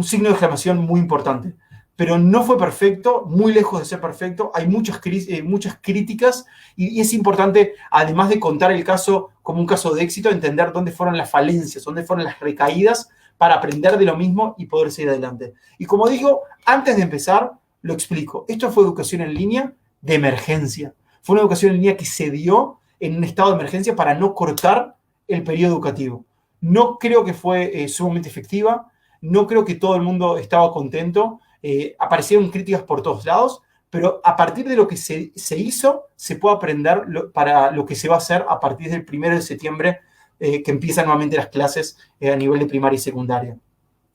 signo de exclamación muy importante. Pero no fue perfecto, muy lejos de ser perfecto. Hay muchas críticas y es importante, además de contar el caso como un caso de éxito, entender dónde fueron las falencias, dónde fueron las recaídas para aprender de lo mismo y poder seguir adelante. Y como digo, antes de empezar, lo explico. Esto fue educación en línea de emergencia. Fue una educación en línea que se dio en un estado de emergencia para no cortar el periodo educativo. No creo que fue sumamente efectiva. No creo que todo el mundo estaba contento. Aparecieron críticas por todos lados, pero a partir de lo que se hizo, se puede aprender para lo que se va a hacer a partir del 1 de septiembre que empiezan nuevamente las clases a nivel de primaria y secundaria.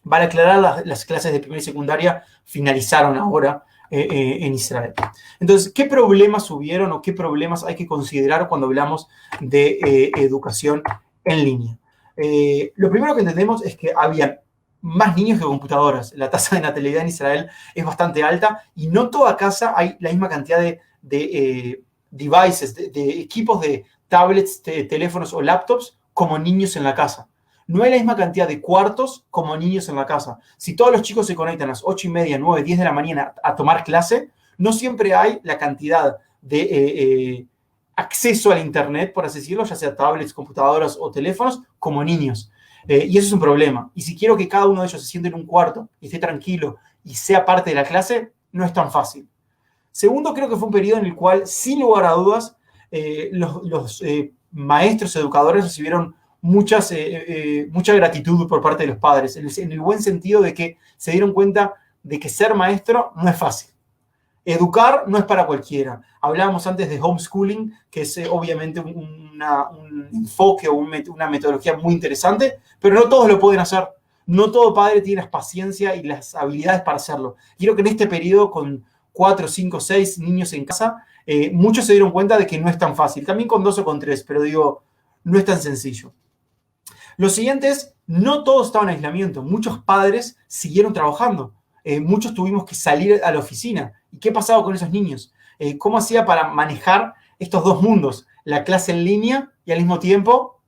Vale aclarar, las clases de primaria y secundaria finalizaron ahora en Israel. Entonces, ¿qué problemas hubieron o qué problemas hay que considerar cuando hablamos de educación en línea? Lo primero que entendemos es que había más niños que computadoras. La tasa de natalidad en Israel es bastante alta y no en toda casa hay la misma cantidad de devices, de equipos de tablets, teléfonos o laptops como niños en la casa. No hay la misma cantidad de cuartos como niños en la casa. Si todos los chicos se conectan a las 8:30, 9, 10 de la mañana a tomar clase, no siempre hay la cantidad de acceso al internet, por así decirlo, ya sea tablets, computadoras o teléfonos, como niños. Y eso es un problema. Y si quiero que cada uno de ellos se siente en un cuarto y esté tranquilo y sea parte de la clase, no es tan fácil. Segundo, creo que fue un periodo en el cual, sin lugar a dudas, los maestros educadores recibieron mucha gratitud por parte de los padres, en el buen sentido de que se dieron cuenta de que ser maestro no es fácil. Educar no es para cualquiera. Hablábamos antes de homeschooling, que es obviamente un enfoque o una metodología muy interesante, pero no todos lo pueden hacer. No todo padre tiene la paciencia y las habilidades para hacerlo. Quiero que en este periodo, con 4, 5, 6 niños en casa, muchos se dieron cuenta de que no es tan fácil. También con 2 o con 3, pero digo, no es tan sencillo. Lo siguiente es, no todos estaban en aislamiento. Muchos padres siguieron trabajando. Muchos tuvimos que salir a la oficina. ¿Y qué pasaba con esos niños? ¿Cómo hacía para manejar estos dos mundos? La clase en línea y al mismo tiempo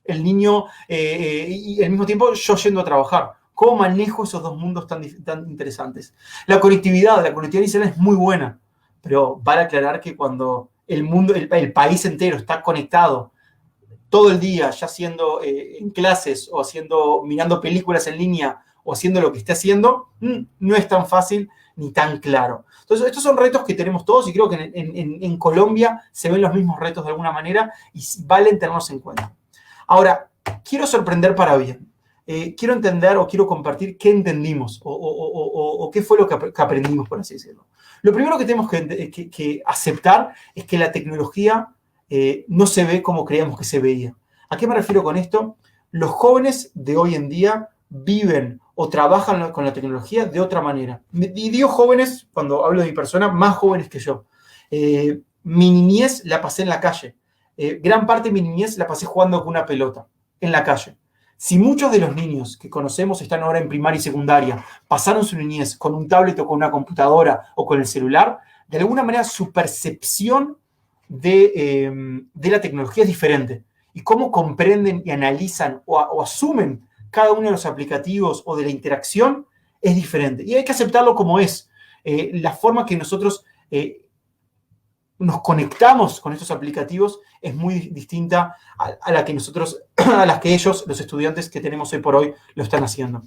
el niño, y al mismo tiempo yo yendo a trabajar. ¿Cómo manejo esos dos mundos tan interesantes? La conectividad inicial es muy buena, pero vale aclarar que cuando el país entero está conectado todo el día, ya haciendo en clases o mirando películas en línea o haciendo lo que esté haciendo, no es tan fácil ni tan claro. Entonces, estos son retos que tenemos todos y creo que en Colombia se ven los mismos retos de alguna manera y valen tenerlos en cuenta. Ahora, quiero sorprender para bien. Quiero entender o quiero compartir qué entendimos o qué fue lo que aprendimos, por así decirlo. Lo primero que tenemos que aceptar es que la tecnología no se ve como creíamos que se veía. ¿A qué me refiero con esto? Los jóvenes de hoy en día viven o trabajan con la tecnología de otra manera. Y digo jóvenes, cuando hablo de mi persona, más jóvenes que yo. Mi niñez la pasé en la calle. Gran parte de mi niñez la pasé jugando con una pelota en la calle. Si muchos de los niños que conocemos están ahora en primaria y secundaria, pasaron su niñez con un tablet o con una computadora o con el celular, de alguna manera su percepción de la tecnología es diferente. Y cómo comprenden y analizan o asumen cada uno de los aplicativos o de la interacción es diferente. Y hay que aceptarlo como es. La forma que nosotros nos conectamos con estos aplicativos es muy distinta a la que nosotros, a las que ellos, los estudiantes que tenemos hoy por hoy, lo están haciendo.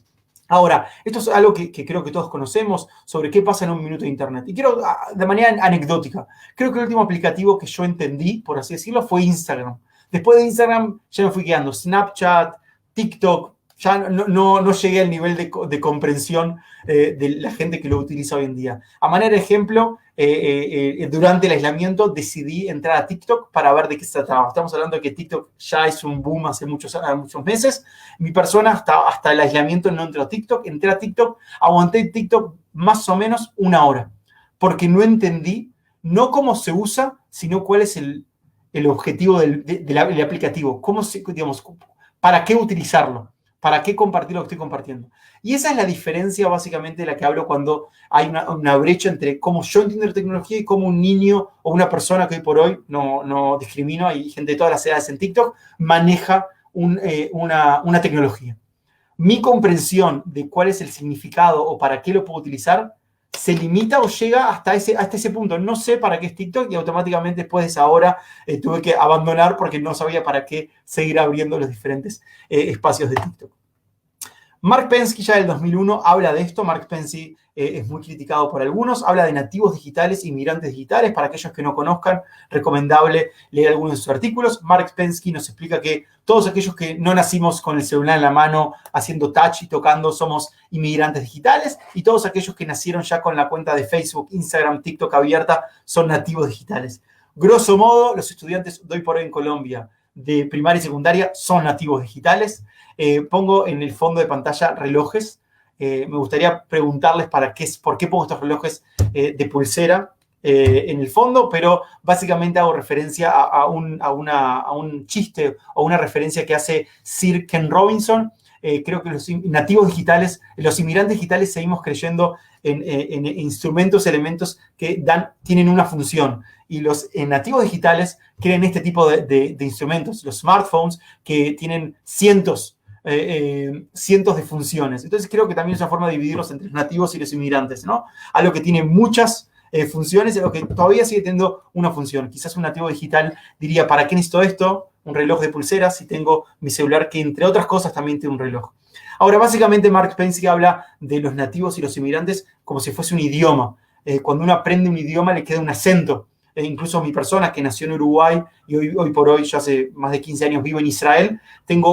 Ahora, esto es algo que creo que todos conocemos sobre qué pasa en un minuto de Internet. Y quiero, de manera anecdótica, creo que el último aplicativo que yo entendí, por así decirlo, fue Instagram. Después de Instagram ya me fui quedando Snapchat, TikTok. Ya no llegué al nivel de comprensión de la gente que lo utiliza hoy en día. A manera de ejemplo, durante el aislamiento decidí entrar a TikTok para ver de qué se trataba. Estamos hablando de que TikTok ya es un boom hace muchos meses. Mi persona hasta el aislamiento no entró a TikTok. Entré a TikTok, aguanté TikTok más o menos 1 hora, porque no entendí, no cómo se usa, sino cuál es el objetivo del aplicativo. ¿Para qué utilizarlo? ¿Para qué compartir lo que estoy compartiendo? Y esa es la diferencia básicamente de la que hablo cuando hay una brecha entre cómo yo entiendo la tecnología y cómo un niño o una persona que hoy por hoy, no discrimino, hay gente de todas las edades en TikTok, maneja una tecnología. Mi comprensión de cuál es el significado o para qué lo puedo utilizar se limita o llega hasta ese punto. No sé para qué es TikTok y automáticamente después de esa hora tuve que abandonar porque no sabía para qué seguir abriendo los diferentes espacios de TikTok. Mark Pensky ya del 2001 habla de esto. Mark Pensky es muy criticado por algunos. Habla de nativos digitales, inmigrantes digitales. Para aquellos que no conozcan, recomendable leer algunos de sus artículos. Mark Pensky nos explica que todos aquellos que no nacimos con el celular en la mano, haciendo touch y tocando, somos inmigrantes digitales. Y todos aquellos que nacieron ya con la cuenta de Facebook, Instagram, TikTok abierta, son nativos digitales. Grosso modo, los estudiantes de hoy por hoy en Colombia, de primaria y secundaria son nativos digitales. Pongo en el fondo de pantalla relojes. Me gustaría preguntarles por qué pongo estos relojes de pulsera en el fondo, pero básicamente hago referencia a un chiste o una referencia que hace Sir Ken Robinson. Creo que los nativos digitales, los inmigrantes digitales, seguimos creyendo en instrumentos, elementos que tienen una función. Y los nativos digitales creen este tipo de instrumentos, los smartphones, que tienen cientos de funciones. Entonces creo que también es una forma de dividirlos entre los nativos y los inmigrantes, ¿no? Algo que tiene muchas funciones, algo que todavía sigue teniendo una función. Quizás un nativo digital diría, ¿para qué necesito esto? Un reloj de pulseras si tengo mi celular, que entre otras cosas también tiene un reloj. Ahora, básicamente Mark Spencer habla de los nativos y los inmigrantes como si fuese un idioma. Cuando uno aprende un idioma le queda un acento. Incluso mi persona que nació en Uruguay y hoy por hoy, yo hace más de 15 años vivo en Israel,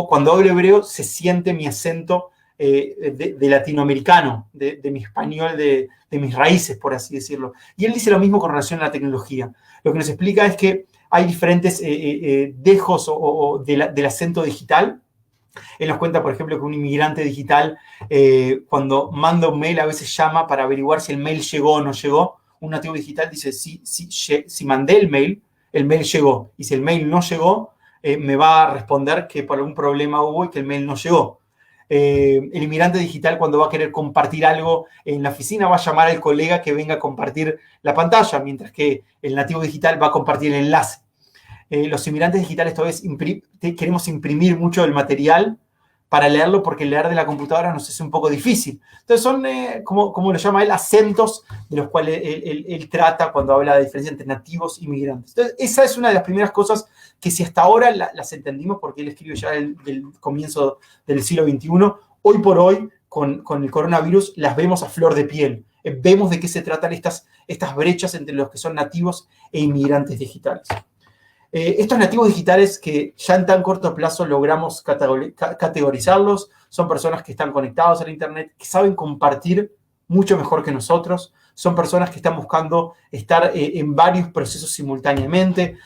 cuando hablo hebreo se siente mi acento de latinoamericano, de mi español, de mis raíces, por así decirlo. Y él dice lo mismo con relación a la tecnología. Lo que nos explica es que hay diferentes dejos del acento digital. Él nos cuenta, por ejemplo, que un inmigrante digital, cuando manda un mail, a veces llama para averiguar si el mail llegó o no llegó. Un nativo digital dice, si mandé el mail llegó. Y si el mail no llegó, me va a responder que por algún problema hubo y que el mail no llegó. El inmigrante digital, cuando va a querer compartir algo en la oficina, va a llamar al colega que venga a compartir la pantalla, mientras que el nativo digital va a compartir el enlace. Los inmigrantes digitales todavía queremos imprimir mucho del material para leerlo, porque leer de la computadora nos es un poco difícil. Entonces son, como lo llama él, acentos de los cuales él trata cuando habla de la diferencia entre nativos y migrantes. Entonces esa es una de las primeras cosas que, si hasta ahora las entendimos, porque él escribe ya del comienzo del siglo XXI, hoy por hoy, con el coronavirus, las vemos a flor de piel. Vemos de qué se tratan estas brechas entre los que son nativos e inmigrantes digitales. Estos nativos digitales, que ya en tan corto plazo logramos categorizarlos, son personas que están conectados a Internet, que saben compartir mucho mejor que nosotros, son personas que están buscando estar en varios procesos simultáneamente.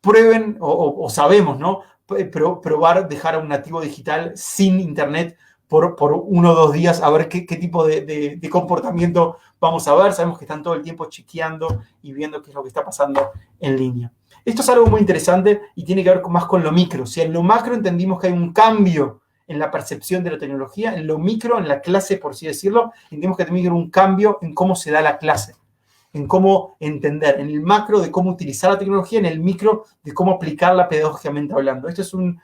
Prueben, o sabemos, ¿no? Probar dejar a un nativo digital sin Internet por 1 o 2 días, a ver qué tipo de comportamiento vamos a ver. Sabemos que están todo el tiempo chequeando y viendo qué es lo que está pasando en línea. Esto es algo muy interesante y tiene que ver más con lo micro. Si en lo macro entendimos que hay un cambio en la percepción de la tecnología, en lo micro, en la clase, por así decirlo, entendemos que también hay un cambio en cómo se da la clase, en cómo entender, en el macro de cómo utilizar la tecnología, en el micro de cómo aplicarla pedagógicamente hablando. Este es un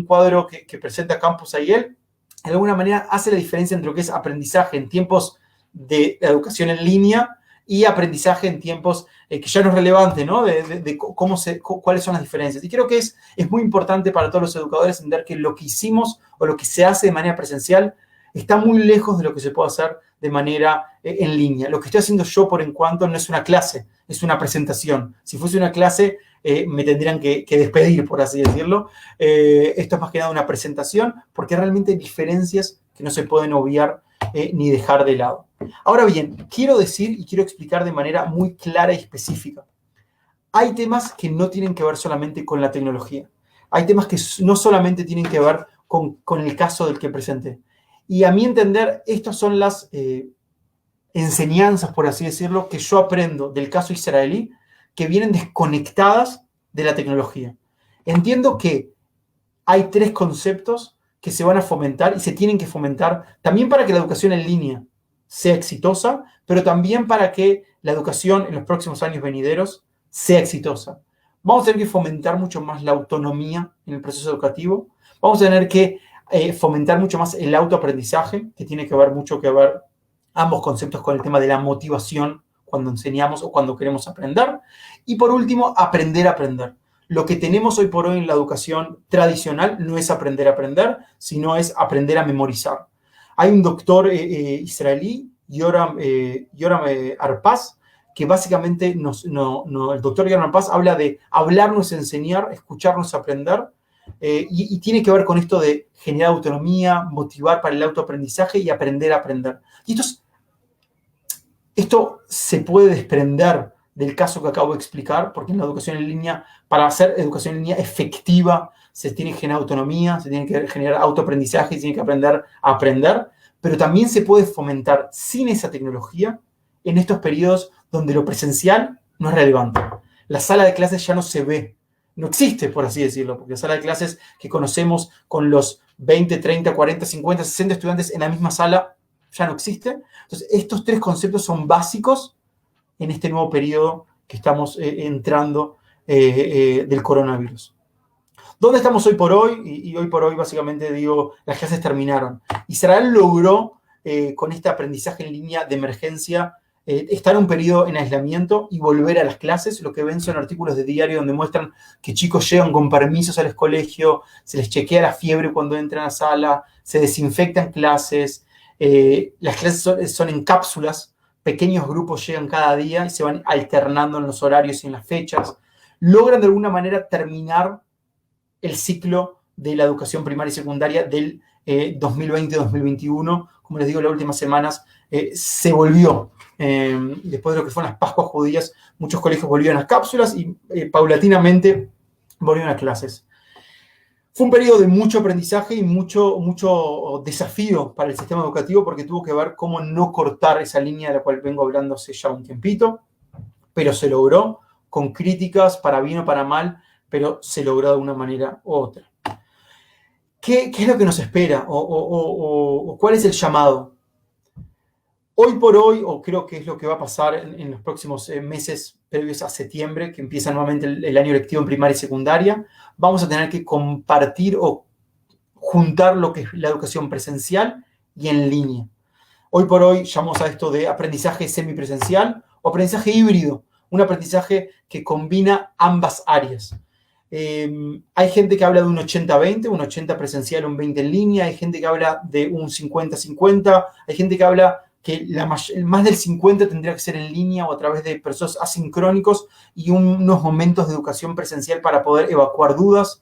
cuadro que presenta Campos Ayel. De alguna manera hace la diferencia entre lo que es aprendizaje en tiempos de educación en línea y aprendizaje en tiempos que ya no es relevante, ¿no? De cuáles son las diferencias. Y creo que es muy importante para todos los educadores entender que lo que hicimos o lo que se hace de manera presencial está muy lejos de lo que se puede hacer de manera en línea. Lo que estoy haciendo yo, por en cuanto, no es una clase, es una presentación. Si fuese una clase, me tendrían que despedir, por así decirlo. Esto es más que nada una presentación, porque realmente hay diferencias que no se pueden obviar ni dejar de lado. Ahora bien, quiero decir y quiero explicar de manera muy clara y específica. Hay temas que no tienen que ver solamente con la tecnología. Hay temas que no solamente tienen que ver con el caso del que presenté. Y a mi entender, estas son las enseñanzas, por así decirlo, que yo aprendo del caso israelí, que vienen desconectadas de la tecnología. Entiendo que hay 3 conceptos que se van a fomentar y se tienen que fomentar también para que la educación en línea sea exitosa, pero también para que la educación en los próximos años venideros sea exitosa. Vamos a tener que fomentar mucho más la autonomía en el proceso educativo. Vamos a tener que fomentar mucho más el autoaprendizaje, que tiene que ver ambos conceptos con el tema de la motivación cuando enseñamos o cuando queremos aprender. Y por último, aprender a aprender. Lo que tenemos hoy por hoy en la educación tradicional no es aprender a aprender, sino es aprender a memorizar. Hay un doctor israelí, Yoram Arpaz, que básicamente el doctor Yoram Arpaz habla de hablarnos, enseñar, escucharnos, aprender, y tiene que ver con esto de generar autonomía, motivar para el autoaprendizaje y aprender a aprender. Y esto se puede desprender del caso que acabo de explicar, porque en la educación en línea, para hacer educación en línea efectiva, se tiene que generar autonomía, se tiene que generar autoaprendizaje, se tiene que aprender a aprender, pero también se puede fomentar sin esa tecnología en estos periodos donde lo presencial no es relevante. La sala de clases ya no se ve, no existe, por así decirlo, porque la sala de clases que conocemos con los 20, 30, 40, 50, 60 estudiantes en la misma sala ya no existe. Entonces, estos tres conceptos son básicos en este nuevo periodo que estamos entrando del coronavirus. ¿Dónde estamos hoy por hoy? Y hoy por hoy, básicamente, digo, las clases terminaron. Israel logró, con este aprendizaje en línea de emergencia, estar un periodo en aislamiento y volver a las clases. Lo que ven son artículos de diario donde muestran que chicos llegan con permisos al colegio, se les chequea la fiebre cuando entran a la sala, se desinfectan clases, las clases son en cápsulas, pequeños grupos llegan cada día y se van alternando en los horarios y en las fechas. Logran de alguna manera terminar el ciclo de la educación primaria y secundaria del 2020-2021. Como les digo, las últimas semanas se volvió, después de lo que fueron las Pascuas judías, muchos colegios volvieron a cápsulas y paulatinamente volvieron a clases. Fue un periodo de mucho aprendizaje y mucho desafío para el sistema educativo porque tuvo que ver cómo no cortar esa línea de la cual vengo hablando hace ya un tiempito, pero se logró con críticas para bien o para mal, pero se logró de una manera u otra. ¿Qué es lo que nos espera? ¿O cuál es el llamado? Hoy por hoy, o creo que es lo que va a pasar en los próximos meses previos a septiembre, que empieza nuevamente el año lectivo en primaria y secundaria, vamos a tener que compartir o juntar lo que es la educación presencial y en línea. Hoy por hoy llamamos a esto de aprendizaje semipresencial o aprendizaje híbrido, un aprendizaje que combina ambas áreas. Hay gente que habla de un 80-20, un 80 presencial, un 20 en línea, hay gente que habla de un 50-50, hay gente que habla que más del 50 tendría que ser en línea o a través de procesos asincrónicos y unos momentos de educación presencial para poder evacuar dudas.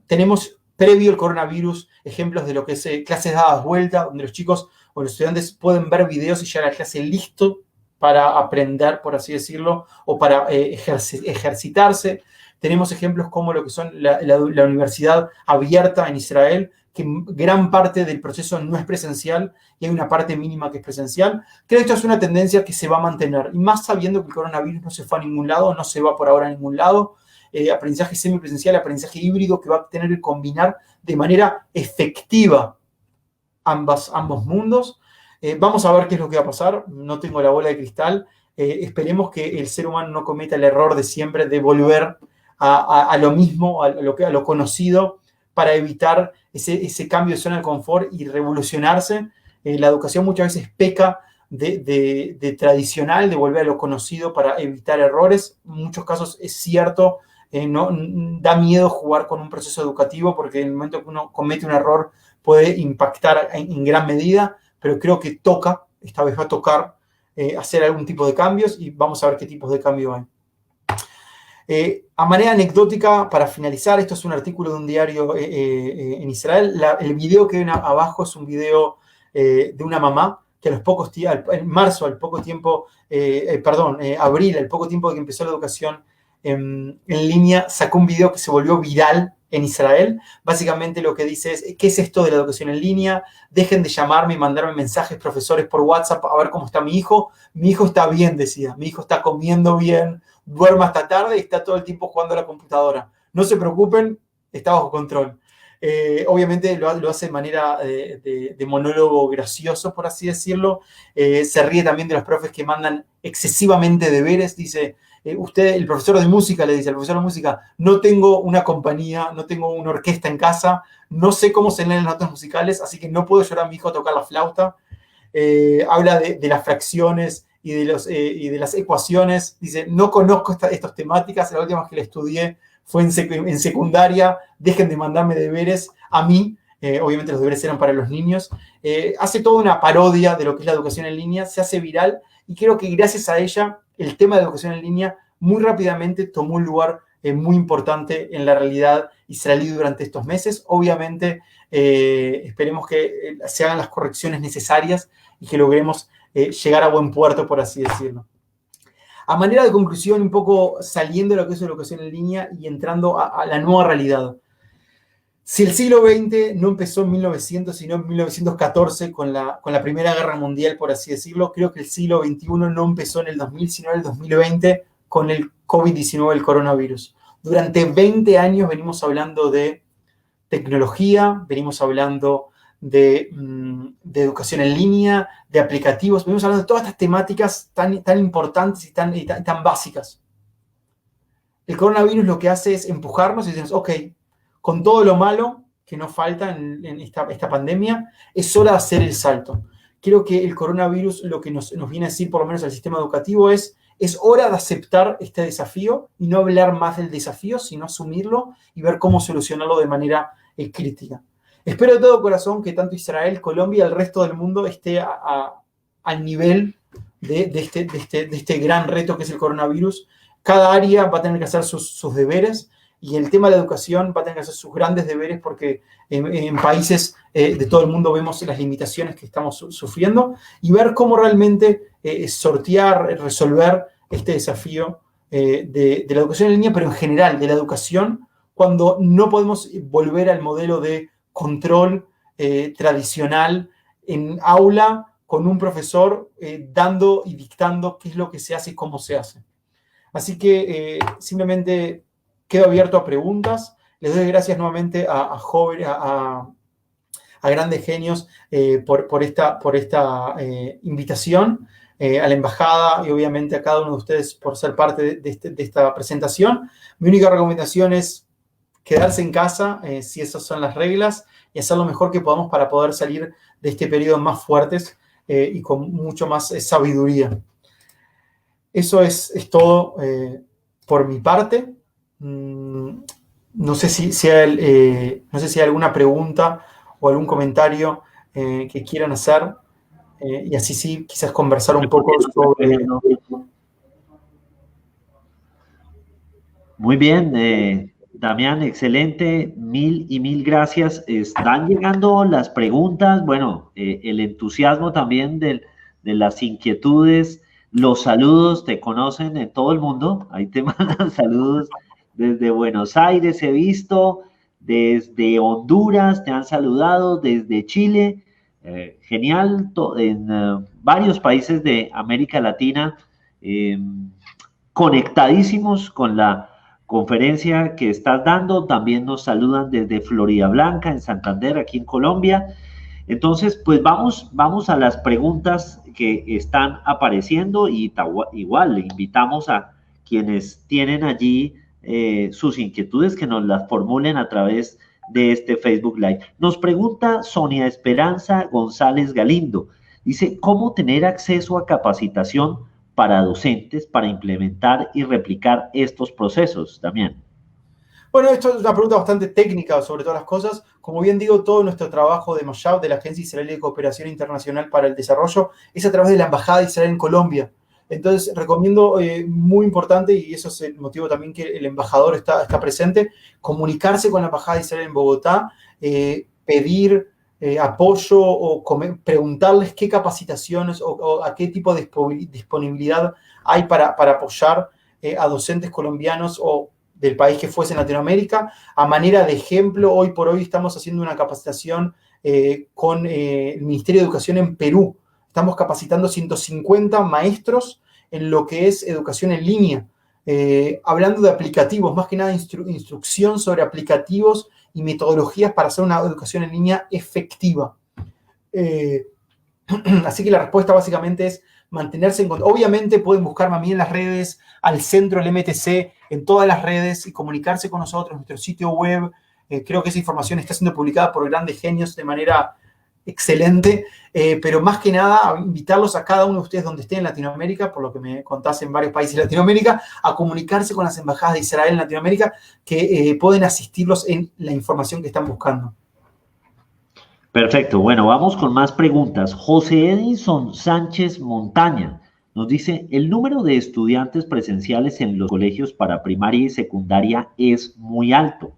Tenemos, previo al coronavirus, ejemplos de lo que es clases dadas vuelta, donde los chicos o los estudiantes pueden ver videos y llegar a la clase listo para aprender, por así decirlo, o para ejercitarse. Tenemos ejemplos como lo que son la universidad abierta en Israel, que gran parte del proceso no es presencial y hay una parte mínima que es presencial. Creo que esto es una tendencia que se va a mantener, y más sabiendo que el coronavirus no se fue a ningún lado, no se va por ahora a ningún lado. Aprendizaje semipresencial, aprendizaje híbrido que va a tener que combinar de manera efectiva ambos mundos. Vamos a ver qué es lo que va a pasar. No tengo la bola de cristal. Esperemos que el ser humano no cometa el error de siempre de volver a lo mismo, a lo conocido, para evitar ese cambio de zona de confort y revolucionarse. La educación muchas veces peca de tradicional, de volver a lo conocido para evitar errores. En muchos casos es cierto, no da miedo jugar con un proceso educativo porque en el momento que uno comete un error puede impactar en gran medida, pero creo que esta vez va a tocar hacer algún tipo de cambios y vamos a ver qué tipos de cambios hay. A manera anecdótica, para finalizar, esto es un artículo de un diario en Israel. El video que ven abajo es un video de una mamá que en marzo, abril, al poco tiempo de que empezó la educación en línea, sacó un video que se volvió viral en Israel. Básicamente lo que dice es, ¿qué es esto de la educación en línea? Dejen de llamarme y mandarme mensajes, profesores, por WhatsApp a ver cómo está mi hijo. Mi hijo está bien, decía. Mi hijo está comiendo bien, duerme hasta tarde y está todo el tiempo jugando a la computadora. No se preocupen, está bajo control. Obviamente lo hace de manera de monólogo gracioso, por así decirlo. Se ríe también de los profes que mandan excesivamente deberes. Dice, usted, el profesor de música, le dice al profesor de música, no tengo una compañía, no tengo una orquesta en casa, no sé cómo se leen las notas musicales, así que no puedo llevar a mi hijo a tocar la flauta. Habla de las fracciones y de las ecuaciones. Dice, no conozco estas temáticas, la última vez que la estudié fue en secundaria, dejen de mandarme deberes a mí. Obviamente los deberes eran para los niños. Hace toda una parodia de lo que es la educación en línea, se hace viral y creo que gracias a ella el tema de educación en línea muy rápidamente tomó un lugar muy importante en la realidad israelí durante estos meses. Obviamente esperemos que se hagan las correcciones necesarias y que logremos llegar a buen puerto, por así decirlo. A manera de conclusión, un poco saliendo de lo que es la educación en línea y entrando a la nueva realidad. Si el siglo XX no empezó en 1900, sino en 1914, con la Primera Guerra Mundial, por así decirlo, creo que el siglo XXI no empezó en el 2000, sino en el 2020, con el COVID-19, el coronavirus. Durante 20 años venimos hablando de tecnología, venimos hablando de educación en línea, de aplicativos, venimos hablando de todas estas temáticas tan importantes y tan básicas. El coronavirus lo que hace es empujarnos y decirnos, ok, con todo lo malo que nos falta en esta pandemia, es hora de hacer el salto. Creo que el coronavirus lo que nos viene a decir, por lo menos al sistema educativo, es hora de aceptar este desafío y no hablar más del desafío, sino asumirlo y ver cómo solucionarlo de manera crítica. Espero de todo corazón que tanto Israel, Colombia y el resto del mundo esté al nivel de este gran reto que es el coronavirus. Cada área va a tener que hacer sus deberes y el tema de la educación va a tener que hacer sus grandes deberes porque en países de todo el mundo vemos las limitaciones que estamos sufriendo y ver cómo realmente sortear, resolver este desafío de la educación en línea, pero en general de la educación, cuando no podemos volver al modelo de control tradicional en aula con un profesor dando y dictando qué es lo que se hace y cómo se hace. Así que simplemente quedo abierto a preguntas. Les doy gracias nuevamente a jóvenes, a grandes genios por esta invitación, a la embajada y obviamente a cada uno de ustedes por ser parte de esta presentación. Mi única recomendación es quedarse en casa, si esas son las reglas, y hacer lo mejor que podamos para poder salir de este periodo más fuertes y con mucho más sabiduría. Eso es todo por mi parte. No sé si hay alguna pregunta o algún comentario que quieran hacer y así sí, quizás conversar un poco sobre... Muy bien, Damián, excelente, mil gracias. Están llegando las preguntas, bueno, el entusiasmo también de las inquietudes, los saludos, te conocen en todo el mundo, ahí te mandan saludos desde Buenos Aires, he visto, desde Honduras te han saludado, desde Chile, genial, en varios países de América Latina, conectadísimos con la conferencia que estás dando. También nos saludan desde Florida Blanca, en Santander, aquí en Colombia. Entonces, pues vamos a las preguntas que están apareciendo y igual le invitamos a quienes tienen allí sus inquietudes que nos las formulen a través de este Facebook Live. Nos pregunta Sonia Esperanza González Galindo. Dice, ¿cómo tener acceso a capacitación para docentes para implementar y replicar estos procesos, Damián? Bueno, esto es una pregunta bastante técnica sobre todas las cosas. Como bien digo, todo nuestro trabajo de Mashab, de la Agencia Israelí de Cooperación Internacional para el Desarrollo, es a través de la Embajada de Israel en Colombia. Entonces, recomiendo, muy importante, y eso es el motivo también que el embajador está presente, comunicarse con la Embajada de Israel en Bogotá, pedir apoyo o preguntarles qué capacitaciones o a qué tipo de disponibilidad hay para apoyar a docentes colombianos o del país que fuese en Latinoamérica. A manera de ejemplo, hoy por hoy estamos haciendo una capacitación con el Ministerio de Educación en Perú. Estamos capacitando 150 maestros en lo que es educación en línea, hablando de aplicativos, más que nada instrucción sobre aplicativos y metodologías para hacer una educación en línea efectiva. Así que la respuesta básicamente es mantenerse en contacto. Obviamente pueden buscarme a mí en las redes, al centro, el MTC, en todas las redes y comunicarse con nosotros en nuestro sitio web. Creo que esa información está siendo publicada por grandes genios de manera excelente, pero más que nada invitarlos a cada uno de ustedes donde estén en Latinoamérica, por lo que me contás en varios países de Latinoamérica, a comunicarse con las embajadas de Israel en Latinoamérica que pueden asistirlos en la información que están buscando. Perfecto, bueno, vamos con más preguntas. José Edison Sánchez Montaña nos dice, el número de estudiantes presenciales en los colegios para primaria y secundaria es muy alto.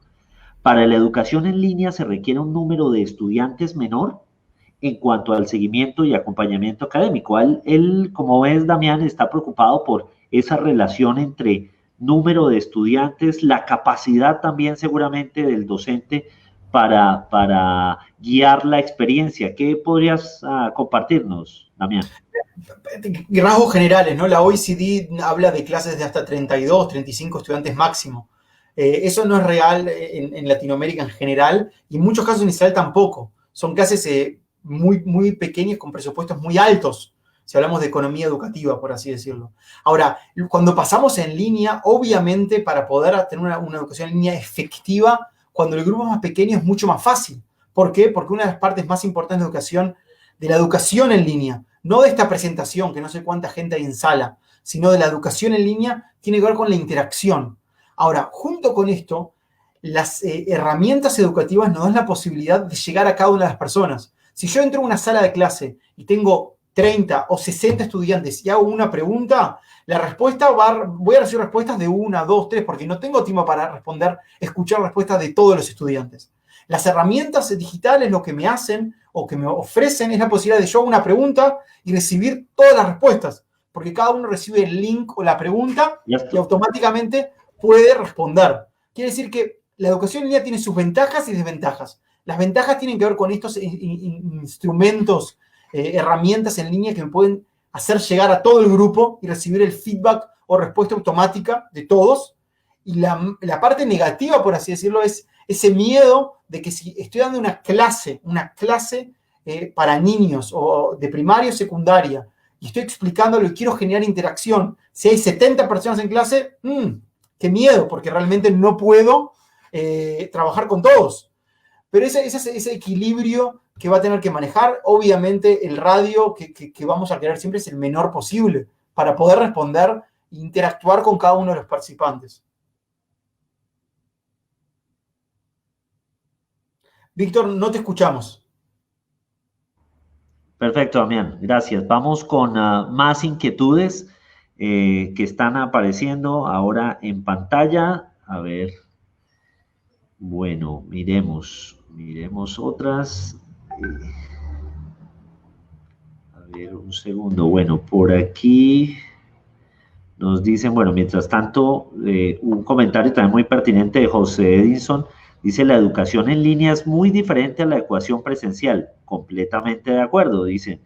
¿Para la educación en línea se requiere un número de estudiantes menor en cuanto al seguimiento y acompañamiento académico? Él, como ves, Damián, está preocupado por esa relación entre número de estudiantes, la capacidad también seguramente del docente para guiar la experiencia. ¿Qué podrías compartirnos, Damián? Rasgos generales, ¿no? La OECD habla de clases de hasta 32, 35 estudiantes máximo. Eso no es real en Latinoamérica en general y en muchos casos en Israel tampoco. Son clases muy, muy pequeñas con presupuestos muy altos, si hablamos de economía educativa, por así decirlo. Ahora, cuando pasamos en línea, obviamente para poder tener una educación en línea efectiva, cuando el grupo es más pequeño es mucho más fácil. ¿Por qué? Porque una de las partes más importantes de la educación en línea, no de esta presentación, que no sé cuánta gente hay en sala, sino de la educación en línea, tiene que ver con la interacción. Ahora, junto con esto, las herramientas educativas nos dan la posibilidad de llegar a cada una de las personas. Si yo entro en una sala de clase y tengo 30 o 60 estudiantes y hago una pregunta, voy a recibir respuestas de 1, 2, 3, porque no tengo tiempo para escuchar respuestas de todos los estudiantes. Las herramientas digitales lo que me hacen o que me ofrecen es la posibilidad de yo hago una pregunta y recibir todas las respuestas, porque cada uno recibe el link o la pregunta y automáticamente puede responder. Quiere decir que la educación en línea tiene sus ventajas y desventajas. Las ventajas tienen que ver con estos instrumentos, herramientas en línea que me pueden hacer llegar a todo el grupo y recibir el feedback o respuesta automática de todos. Y la parte negativa, por así decirlo, es ese miedo de que si estoy dando una clase para niños o de primaria o secundaria y estoy explicándolo y quiero generar interacción, si hay 70 personas en clase, qué miedo, porque realmente no puedo trabajar con todos. Pero ese equilibrio que va a tener que manejar, obviamente el radio que vamos a querer siempre es el menor posible para poder responder e interactuar con cada uno de los participantes. Víctor, no te escuchamos. Perfecto, Damián, gracias. Vamos con más inquietudes que están apareciendo ahora en pantalla. A ver, bueno, miremos otras. A ver, un segundo. Bueno, por aquí nos dicen, bueno, mientras tanto, un comentario también muy pertinente de José Edinson. Dice, la educación en línea es muy diferente a la educación presencial. Completamente de acuerdo, dice.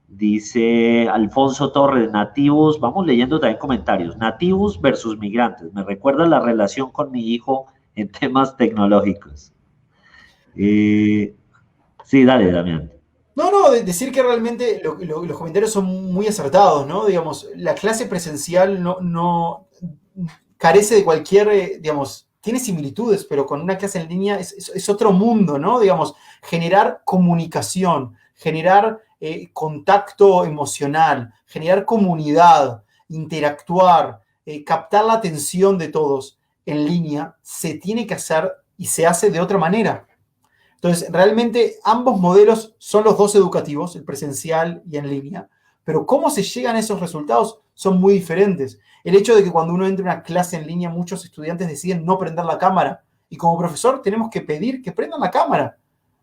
Dice Alfonso Torres, nativos, vamos leyendo también comentarios, nativos versus migrantes. Me recuerda la relación con mi hijo en temas tecnológicos. Sí, dale, Damián. No, decir que realmente los comentarios son muy acertados, ¿no? Digamos, la clase presencial no carece de cualquier, digamos, tiene similitudes, pero con una clase en línea es otro mundo, ¿no? Digamos, generar comunicación, generar contacto emocional, generar comunidad, interactuar, captar la atención de todos en línea, se tiene que hacer y se hace de otra manera. Entonces, realmente ambos modelos son los dos educativos, el presencial y en línea, pero cómo se llegan a esos resultados son muy diferentes. El hecho de que cuando uno entra a una clase en línea, muchos estudiantes deciden no prender la cámara, y como profesor tenemos que pedir que prendan la cámara,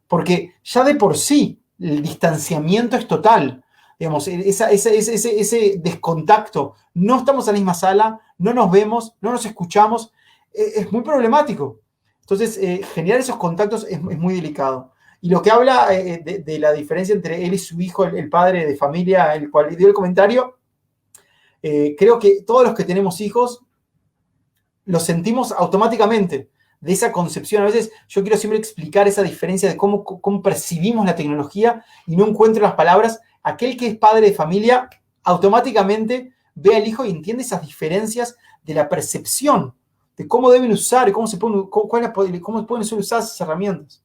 porque ya de por sí el distanciamiento es total. Digamos, ese descontacto, no estamos en la misma sala, no nos vemos, no nos escuchamos, es muy problemático. Entonces, generar esos contactos es muy delicado. Y lo que habla de la diferencia entre él y su hijo, el padre de familia, el cual dio el comentario, creo que todos los que tenemos hijos lo sentimos automáticamente, de esa concepción. A veces yo quiero siempre explicar esa diferencia de cómo percibimos la tecnología y no encuentro las palabras. Aquel que es padre de familia automáticamente ve al hijo y entiende esas diferencias de la percepción, de cómo deben usar y cómo pueden ser usadas esas herramientas.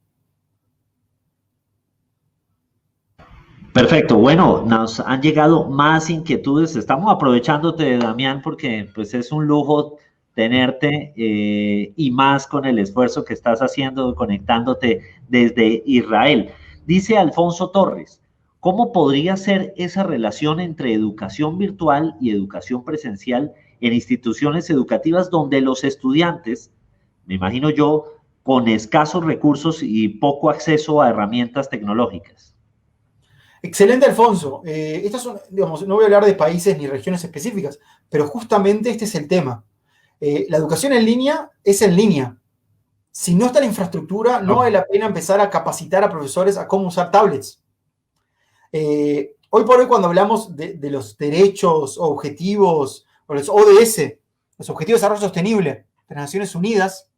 Perfecto, bueno, nos han llegado más inquietudes. Estamos aprovechándote, Damián, porque pues es un lujo tenerte y más con el esfuerzo que estás haciendo conectándote desde Israel. Dice Alfonso Torres, ¿cómo podría ser esa relación entre educación virtual y educación presencial en instituciones educativas donde los estudiantes, me imagino yo, con escasos recursos y poco acceso a herramientas tecnológicas? Excelente, Alfonso. Estas son, digamos, no voy a hablar de países ni regiones específicas, pero justamente este es el tema. La educación en línea es en línea. Si no está la infraestructura, no vale la pena empezar a capacitar a profesores a cómo usar tablets. Hoy por hoy, cuando hablamos de los derechos, objetivos, o los ODS, los Objetivos de Desarrollo Sostenible de las Naciones Unidas,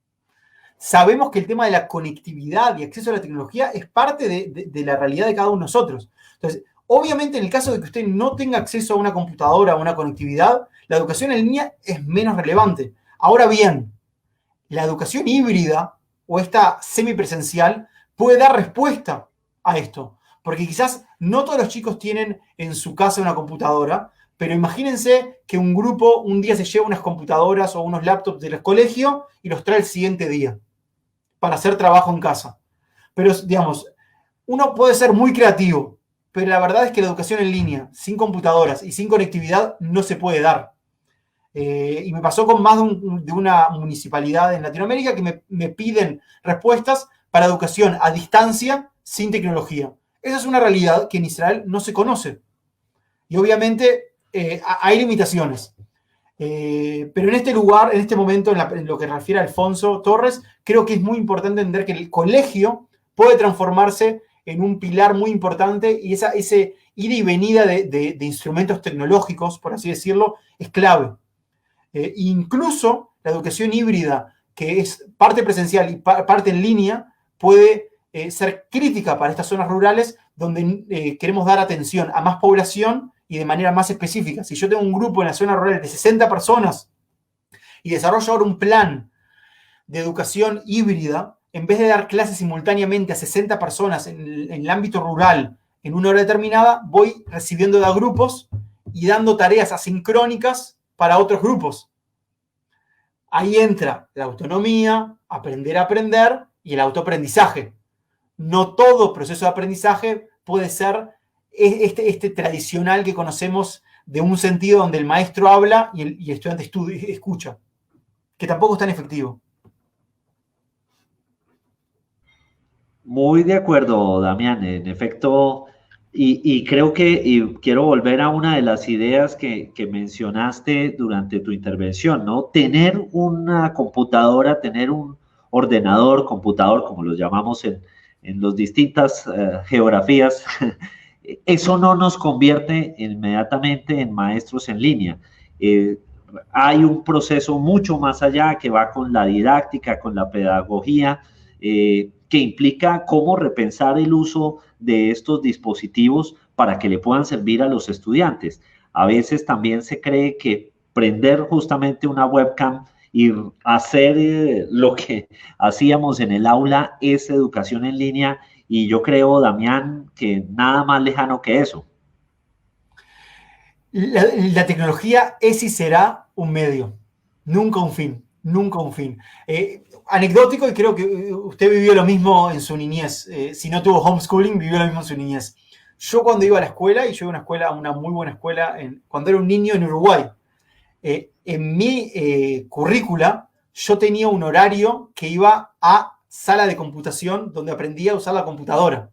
sabemos que el tema de la conectividad y acceso a la tecnología es parte de la realidad de cada uno de nosotros. Entonces, obviamente, en el caso de que usted no tenga acceso a una computadora o a una conectividad, la educación en línea es menos relevante. Ahora bien, la educación híbrida o esta semipresencial puede dar respuesta a esto, porque quizás no todos los chicos tienen en su casa una computadora, pero imagínense que un grupo un día se lleva unas computadoras o unos laptops del colegio y los trae el siguiente día para hacer trabajo en casa. Pero, digamos, uno puede ser muy creativo, pero la verdad es que la educación en línea, sin computadoras y sin conectividad, no se puede dar. Y me pasó con más de una municipalidad en Latinoamérica que me piden respuestas para educación a distancia sin tecnología. Esa es una realidad que en Israel no se conoce. Y obviamente hay limitaciones. Pero en este lugar, en este momento, en lo que refiere a Alfonso Torres, creo que es muy importante entender que el colegio puede transformarse en un pilar muy importante y ese ida y venida de instrumentos tecnológicos, por así decirlo, es clave. Incluso la educación híbrida, que es parte presencial y parte en línea, puede ser crítica para estas zonas rurales donde queremos dar atención a más población y de manera más específica. Si yo tengo un grupo en la zona rural de 60 personas y desarrollo ahora un plan de educación híbrida, en vez de dar clases simultáneamente a 60 personas en el ámbito rural en una hora determinada, voy recibiendo de a grupos y dando tareas asincrónicas para otros grupos. Ahí entra la autonomía, aprender a aprender y el autoaprendizaje. No todo proceso de aprendizaje puede ser este tradicional que conocemos de un sentido donde el maestro habla y el estudiante escucha, que tampoco es tan efectivo. Muy de acuerdo, Damián. En efecto, y creo que quiero volver a una de las ideas que mencionaste durante tu intervención, ¿no? Tener una computadora, tener un ordenador, computador, como lo llamamos en las distintas geografías, eso no nos convierte inmediatamente en maestros en línea. Hay un proceso mucho más allá que va con la didáctica, con la pedagogía, que implica cómo repensar el uso de estos dispositivos para que le puedan servir a los estudiantes. A veces también se cree que prender justamente una webcam y hacer lo que hacíamos en el aula es educación en línea, y yo creo, Damián, que nada más lejano que eso. La tecnología es y será un medio, nunca un fin, nunca un fin. Anecdótico, y creo que usted vivió lo mismo en su niñez. Si no tuvo homeschooling, vivió lo mismo en su niñez. Yo cuando iba a la escuela, y yo iba a una muy buena escuela, cuando era un niño en Uruguay, en mi currícula, yo tenía un horario que iba a sala de computación donde aprendía a usar la computadora.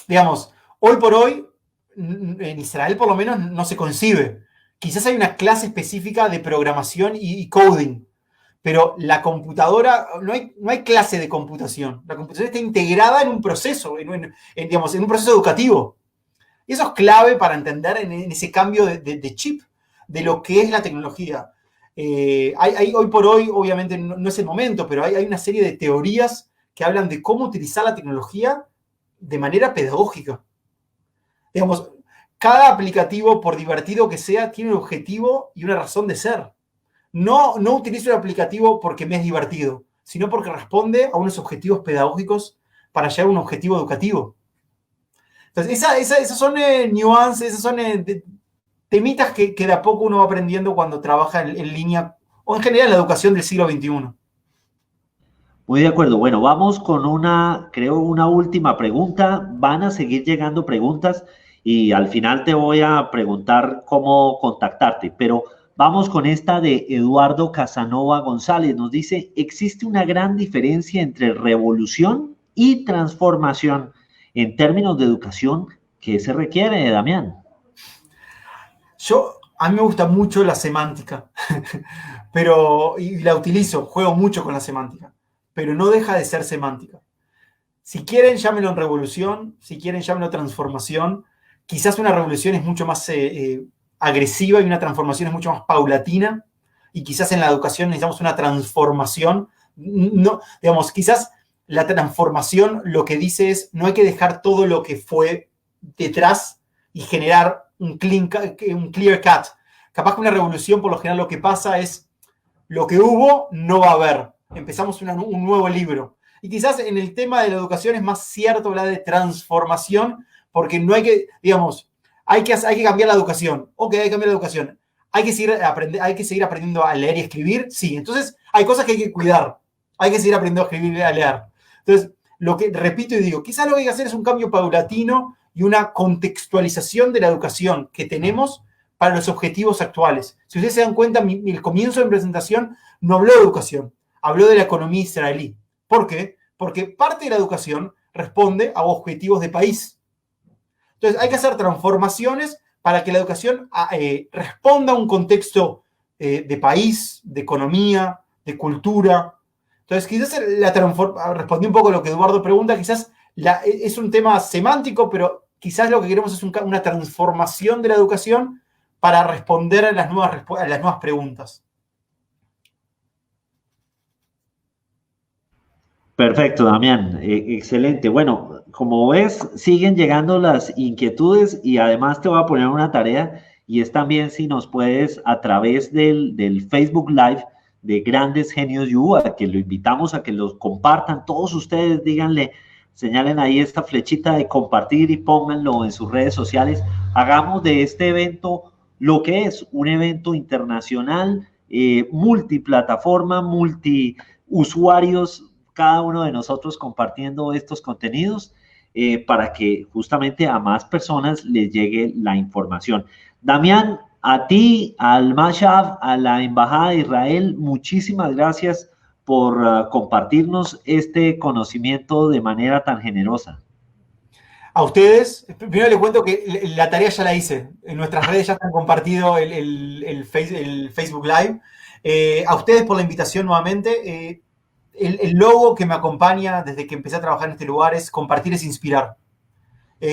Digamos, hoy por hoy, en Israel por lo menos no se concibe. Quizás hay una clase específica de programación y coding, pero la computadora, no hay clase de computación. La computación está integrada en un proceso, en un proceso educativo. Y eso es clave para entender en ese cambio de chip, de lo que es la tecnología. Hoy por hoy, obviamente no es el momento, pero hay una serie de teorías que hablan de cómo utilizar la tecnología de manera pedagógica. Digamos, cada aplicativo, por divertido que sea, tiene un objetivo y una razón de ser. No utilizo el aplicativo porque me es divertido, sino porque responde a unos objetivos pedagógicos para llegar a un objetivo educativo. Entonces, esas son nuances, esas son temitas que de a poco uno va aprendiendo cuando trabaja en línea o en general en la educación del siglo XXI. Muy de acuerdo. Bueno, vamos con una última pregunta. Van a seguir llegando preguntas y al final te voy a preguntar cómo contactarte, pero vamos con esta de Eduardo Casanova González. Nos dice: existe una gran diferencia entre revolución y transformación En términos de educación, ¿qué se requiere, Damián? A mí me gusta mucho la semántica, y la utilizo, juego mucho con la semántica, pero no deja de ser semántica. Si quieren, llámenlo en revolución, si quieren, llámenlo transformación. Quizás una revolución es mucho más agresiva y una transformación es mucho más paulatina, y quizás en la educación necesitamos una transformación. No, digamos, quizás la transformación lo que dice es no hay que dejar todo lo que fue detrás y generar un clear cut. Capaz que una revolución, por lo general, lo que pasa es lo que hubo no va a haber. Empezamos un nuevo libro. Y quizás en el tema de la educación es más cierto hablar de transformación, porque no hay que, digamos, hay que cambiar la educación. Ok, hay que cambiar la educación. Hay que seguir aprendiendo a leer y escribir. Sí, entonces hay cosas que hay que cuidar. Hay que seguir aprendiendo a escribir y a leer. Entonces, lo que repito y digo, quizás lo que hay que hacer es un cambio paulatino y una contextualización de la educación que tenemos para los objetivos actuales. Si ustedes se dan cuenta, el comienzo de mi presentación no habló de educación, habló de la economía israelí. ¿Por qué? Porque parte de la educación responde a objetivos de país. Entonces, hay que hacer transformaciones para que la educación responda a un contexto de país, de economía, de cultura. Entonces, quizás respondí un poco a lo que Eduardo pregunta, quizás es un tema semántico, pero quizás lo que queremos es una transformación de la educación para responder a las nuevas preguntas. Perfecto, Damián. Excelente. Bueno, como ves, siguen llegando las inquietudes y además te voy a poner una tarea y es también si nos puedes a través del Facebook Live de Grandes Genios You, a que lo invitamos a que los compartan. Todos ustedes díganle, señalen ahí esta flechita de compartir y pónganlo en sus redes sociales. Hagamos de este evento lo que es un evento internacional, multiplataforma, multiusuarios, cada uno de nosotros compartiendo estos contenidos para que justamente a más personas les llegue la información. Damián, a ti, al Mashab, a la Embajada de Israel, muchísimas gracias por compartirnos este conocimiento de manera tan generosa. A ustedes, primero les cuento que la tarea ya la hice. En nuestras redes ya están compartido el Facebook Live. A ustedes por la invitación nuevamente. El logo que me acompaña desde que empecé a trabajar en este lugar es compartir es inspirar.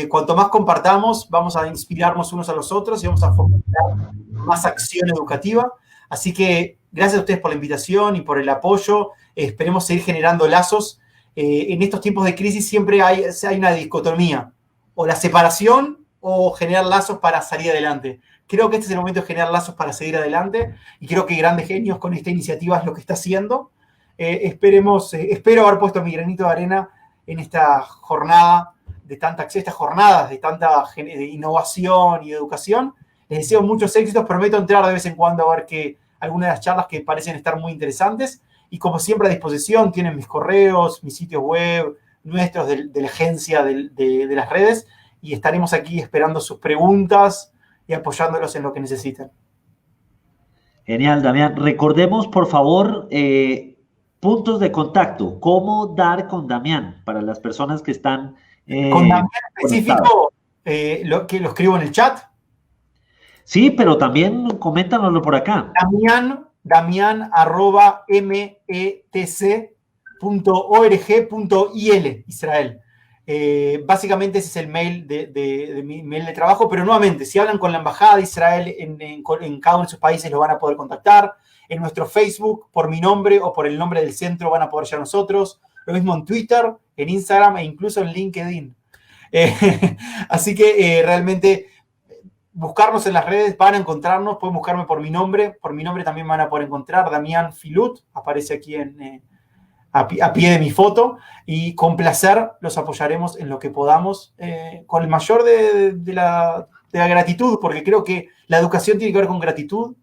Cuanto más compartamos, vamos a inspirarnos unos a los otros y vamos a fomentar más acción educativa. Así que gracias a ustedes por la invitación y por el apoyo. Esperemos seguir generando lazos. En estos tiempos de crisis siempre hay una dicotomía, o la separación o generar lazos para salir adelante. Creo que este es el momento de generar lazos para seguir adelante y creo que Grandes Genios con esta iniciativa es lo que está haciendo. Espero haber puesto mi granito de arena en esta jornada estas jornadas de tanta innovación y educación. Les deseo muchos éxitos, prometo entrar de vez en cuando a ver algunas de las charlas que parecen estar muy interesantes. Y como siempre a disposición, tienen mis correos, mis sitios web, nuestros de la agencia de las redes, y estaremos aquí esperando sus preguntas y apoyándolos en lo que necesiten. Genial, Damián. Recordemos, por favor, puntos de contacto. ¿Cómo dar con Damián para las personas que están con Damián específico, lo escribo en el chat? Sí, pero también coméntanoslo por acá. Damián@metc.org.il, Israel. Básicamente ese es el mail de mi mail de trabajo, pero nuevamente, si hablan con la Embajada de Israel en cada uno de sus países, lo van a poder contactar. En nuestro Facebook, por mi nombre o por el nombre del centro, van a poder llegar a nosotros. Lo mismo en Twitter, en Instagram e incluso en LinkedIn. Así que realmente buscarnos en las redes, van a encontrarnos, pueden buscarme por mi nombre también van a poder encontrar, Damián Filut, aparece aquí a pie de mi foto, y con placer los apoyaremos en lo que podamos, con el mayor de la gratitud, porque creo que la educación tiene que ver con gratitud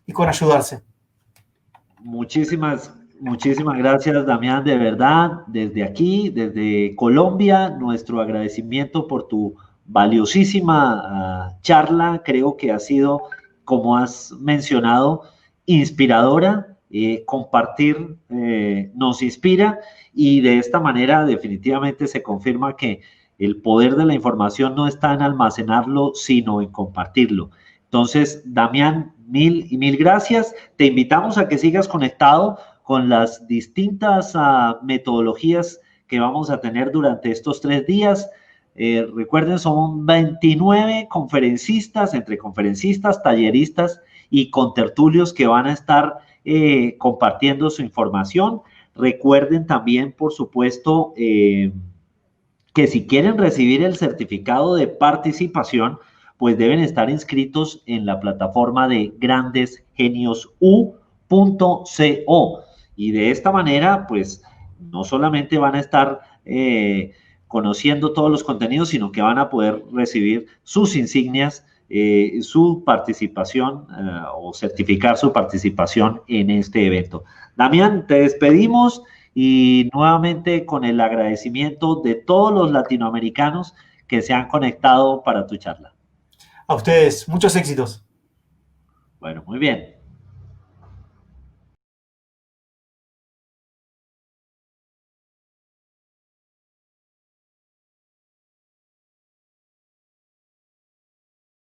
y con ayudarse. Muchísimas gracias, Damián, de verdad, desde aquí, desde Colombia, nuestro agradecimiento por tu valiosísima charla. Creo que ha sido, como has mencionado, inspiradora. Compartir nos inspira y de esta manera definitivamente se confirma que El poder de la información no está en almacenarlo, sino en compartirlo. Entonces, Damián, mil y mil gracias. Te invitamos a que sigas conectado con las distintas metodologías que vamos a tener durante estos 3 días. Recuerden, son 29 conferencistas, entre conferencistas, talleristas y contertulios que van a estar compartiendo su información. Recuerden también, por supuesto, que si quieren recibir el certificado de participación, pues deben estar inscritos en la plataforma de grandesgenios.u.co. Y de esta manera, pues, no solamente van a estar conociendo todos los contenidos, sino que van a poder recibir sus insignias, su participación o certificar su participación en este evento. Damián, te despedimos y nuevamente con el agradecimiento de todos los latinoamericanos que se han conectado para tu charla. A ustedes, muchos éxitos. Bueno, muy bien.